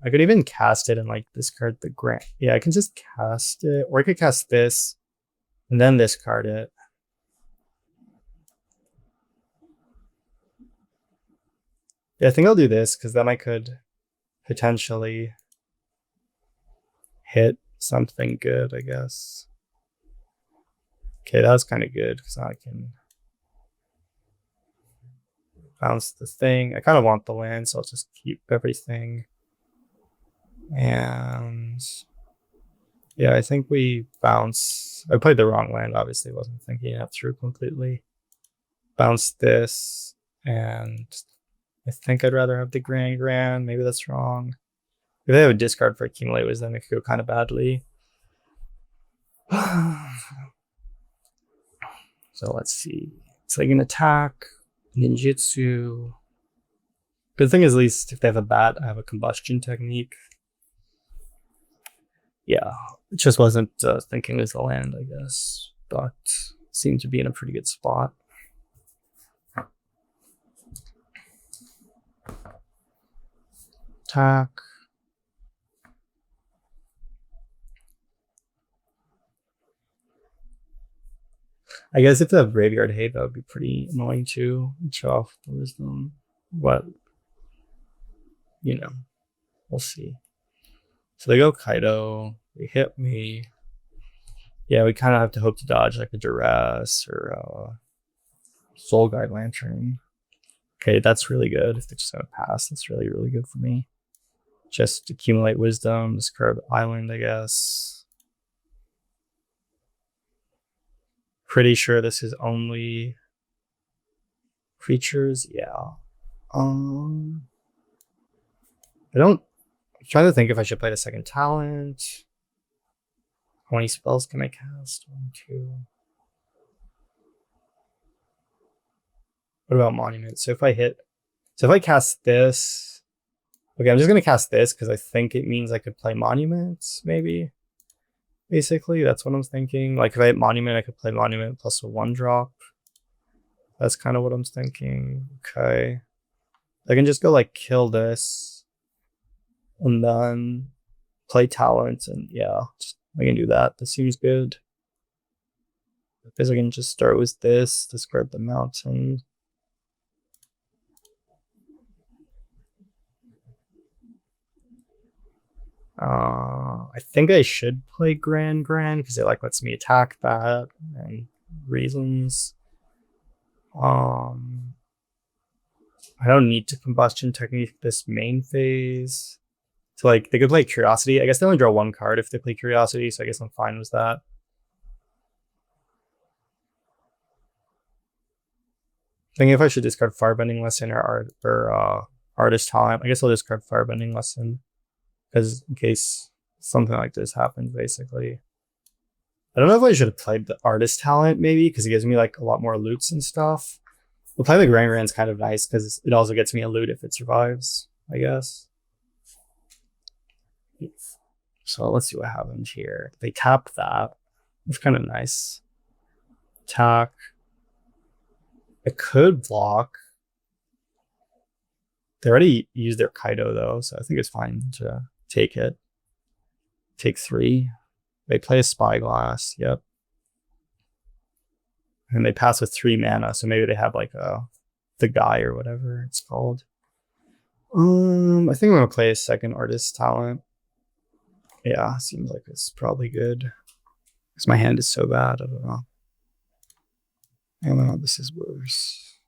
I could even cast it and like discard the grant. Yeah, I can just cast it, or I could cast this and then discard it. Yeah, I think I'll do this because then I could potentially hit something good, I guess. Okay, that was kind of good because I can bounce the thing. I kind of want the land, so I'll just keep everything. And yeah, I think we bounce. I played the wrong land, obviously, wasn't thinking it through completely. Bounce this, and I think I'd rather have the grand. Maybe that's wrong. If they have a discard for accumulate wisdom, it could go kind of badly. So let's see. It's like an attack, ninjutsu. Good thing is, at least if they have a bat, I have a combustion technique. Yeah, it just wasn't thinking it was the land, I guess, but seemed to be in a pretty good spot. Attack. I guess if they have graveyard hate, that would be pretty annoying too. Show off the wisdom. But, we'll see. So they go Kaido. They hit me. Yeah, we kind of have to hope to dodge like a Duress or Soul Guide Lantern. Okay, that's really good. If they're just going to pass, that's really, really good for me. Just accumulate wisdom, discard island, I guess. Pretty sure this is only creatures. Yeah. I'm trying to think if I should play the second talent. How many spells can I cast? 1, 2. What about Monument? So if I cast this, okay, I'm just gonna cast this because I think it means I could play Monuments, maybe. Basically, that's what I'm thinking. Like if I hit Monument, I could play Monument plus a 1-drop. That's kind of what I'm thinking. Okay. I can just go like kill this and then play talent, and yeah, I can do that. This seems good. Because I can just start with this, discard the mountain. I think I should play Grand because it like lets me attack that and reasons. I don't need to combustion technique this main phase. So like they could play Curiosity. I guess they only draw 1 card if they play Curiosity, so I guess I'm fine with that. Thinking if I should discard Firebending Lesson or Artist Talent. I guess I'll discard Firebending Lesson because in case something like this happens, basically. I don't know if I should have played the Artist Talent maybe because it gives me like a lot more loots and stuff. Well, playing the Grand's kind of nice because it also gets me a loot if it survives, I guess. So let's see what happens here. They tap that. It's kind of nice. Attack. I could block. They already used their Kaido though, so I think it's fine to take it. Take 3. They play a Spyglass. Yep. And they pass with 3 mana, so maybe they have like a the guy or whatever it's called. I think I'm gonna play a second artist talent. Yeah, seems like it's probably good. Because my hand is so bad, I don't know. I don't know, this is worse.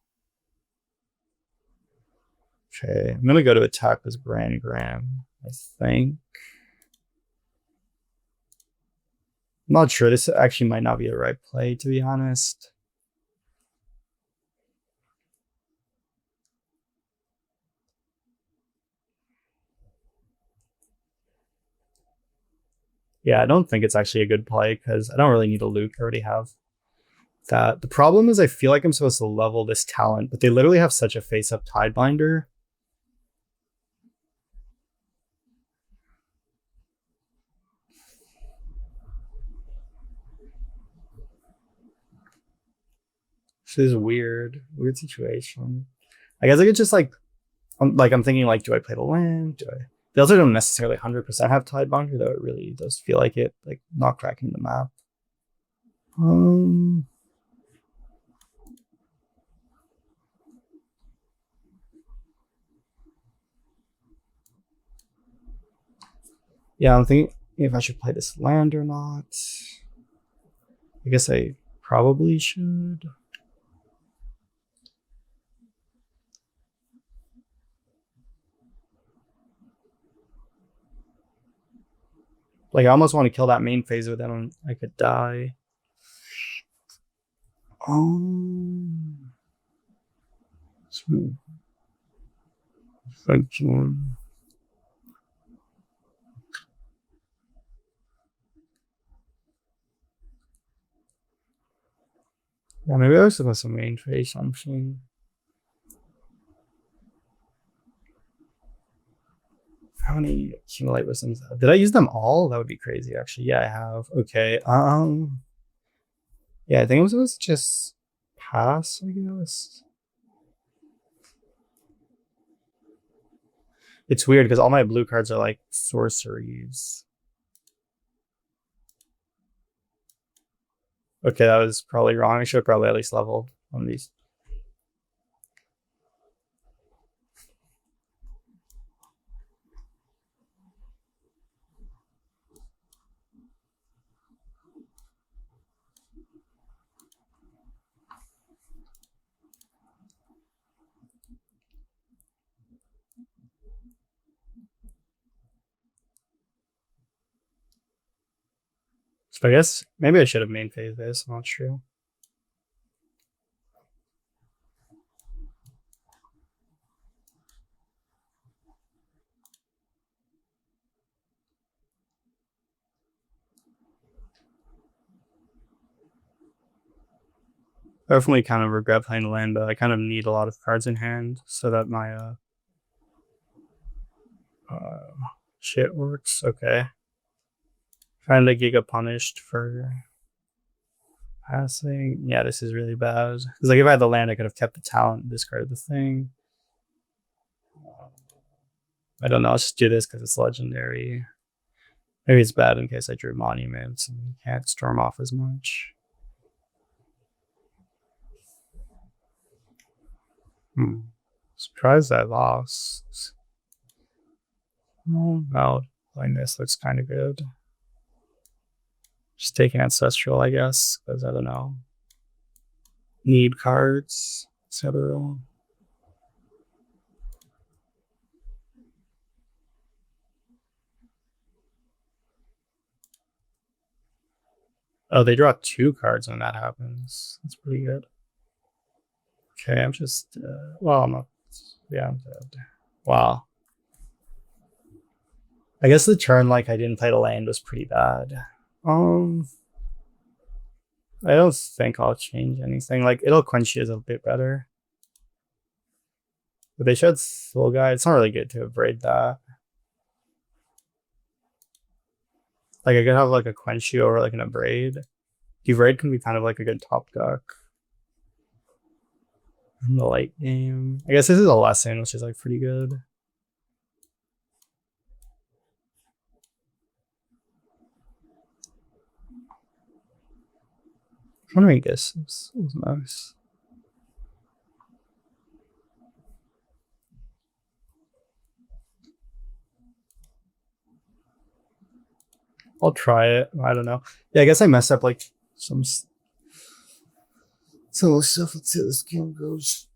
Okay, I'm gonna go to attack with Grand Gram, I think. I'm not sure. This actually might not be the right play, to be honest. Yeah, I don't think it's actually a good play because I don't really need a Luke. I already have that. The problem is I feel like I'm supposed to level this talent, but they literally have such a face-up Tidebinder. This is weird. Weird situation. I guess I could just like I'm thinking like, do I play the land? Do I? They also don't necessarily 100% have Tidebinder, though it really does feel like it, like not cracking the map. Yeah, I'm thinking if I should play this land or not. I guess I probably should. Like, I almost want to kill that main phase, but then I could die. Thank you. Yeah, maybe I was supposed to main phase something. How many accumulate wisdoms? Did I use them all? That would be crazy, actually. Yeah, I have. Okay. Yeah, I think I was supposed to just pass, I guess. It's weird because all my blue cards are like sorceries. Okay, that was probably wrong. I should have probably at least leveled one of these. So I guess maybe I should have main phase this. I'm not sure. I definitely kind of regret playing the land, but I kind of need a lot of cards in hand so that my shit works. Okay. Trying to Giga punished for passing. Yeah, this is really bad. Because like if I had the land, I could have kept the talent and discarded the thing. I don't know. I'll just do this because it's legendary. Maybe it's bad in case I drew monuments and can't storm off as much. Surprised I lost. Oh, no. Playing this looks kind of good. Just taking Ancestral, I guess, because I don't know. Need cards, etc. Oh, they draw 2 cards when that happens. That's pretty good. Okay, I'm just. Well, I'm not. Yeah, I'm dead. Wow. I guess the turn, like, I didn't play the land was pretty bad. I don't think I'll change anything. Like, it'll quench you a bit better. But they showed Soul Guide. It's not really good to avoid that. Like, I could have, like, a quench you or, like, an Abrade. Abrade can be kind of like a good top deck. In the late game. I guess this is a lesson, which is, like, pretty good. I'm wondering this was nice. I'll try it. I don't know. Yeah, I guess I messed up like some stuff. Let's see how this game goes.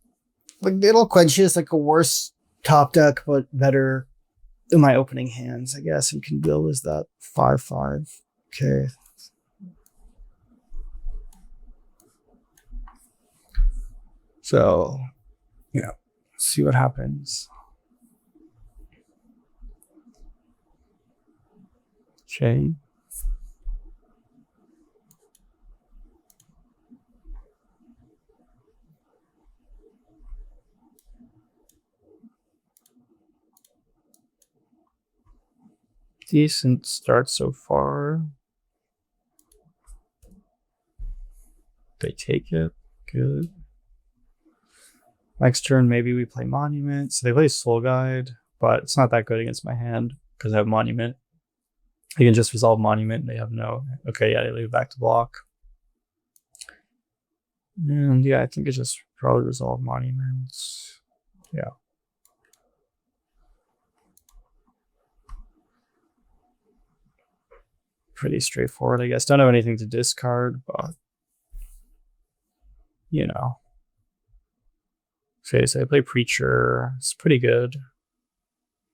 Like it'll quench is like a worse top deck, but better in my opening hands, I guess. And can build is that 5/5. Okay. So yeah, see what happens. Okay. Decent start so far. They take it. Good. Next turn, maybe we play Monument. So they play Soul Guide, but it's not that good against my hand because I have Monument. You can just resolve Monument and they have no. Okay, yeah, they leave back to block. And yeah, I think it's just probably resolve Monuments. Yeah. Pretty straightforward, I guess. Don't have anything to discard, but you know. Okay, so I play Preacher. It's pretty good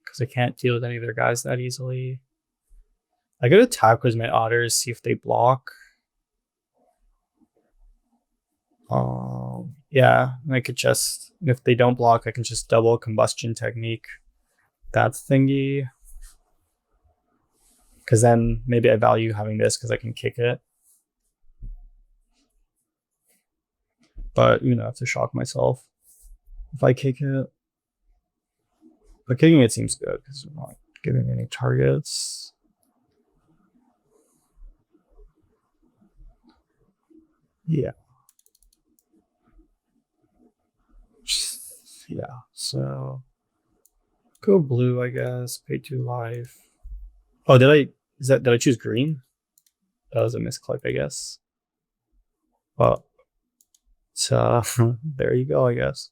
because I can't deal with any of their guys that easily. I could attack with my otters, see if they block. Yeah, I could just, if they don't block, I can just double Combustion Technique that thingy. Because then maybe I value having this because I can kick it. But, I have to shock myself if I kick it. But kicking it seems good because I'm not giving any targets. Yeah. Yeah, so go blue, I guess. Pay 2 life. Oh, did I choose green? That was a misclick, I guess. Well, so there you go, I guess.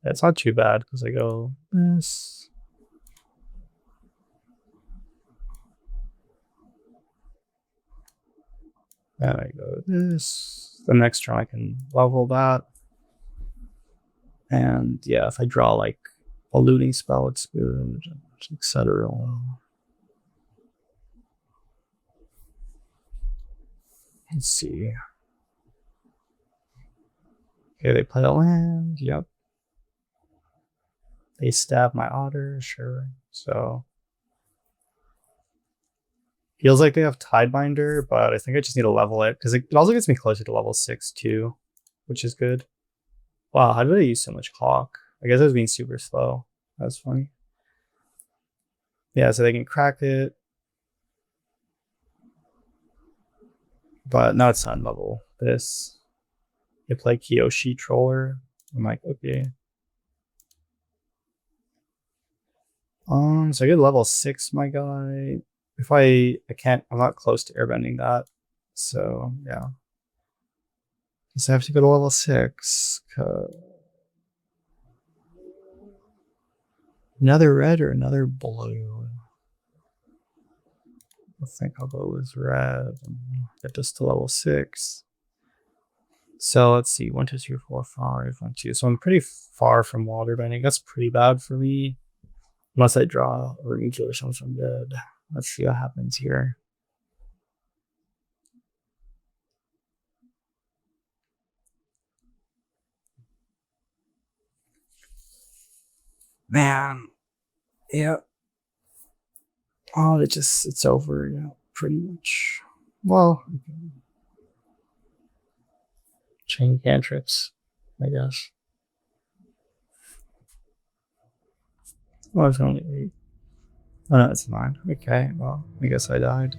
That's not too bad because I go this. And I go this. The next turn I can level that. And yeah, if I draw like a looting spell, it's good, etc. Let's see. Okay, they play a land. Yep. They stab my otter. Sure. So feels like they have Tidebinder, but I think I just need to level it because it also gets me closer to level 6 too, which is good. Wow, how did I use so much clock? I guess I was being super slow. That's funny. Yeah, so they can crack it. But now it's on level this. They play Kiyoshi Troller. I'm like, okay. So I get level 6, my guy. If I can't, I'm not close to airbending that. So yeah. So I have to go to level 6. Another red or another blue? I think I'll go with red and get this to level 6. So let's see, 1, 2, 3, 4, 5, 1, 2. So I'm pretty far from water bending. That's pretty bad for me. Unless I draw a Regal or something good. Let's see what happens here. Man. Yeah. Oh, it's over, yeah, pretty much. Well, chain cantrips, I guess. Oh, it's only 8. Oh, no, it's 9. Okay, well, I guess I died.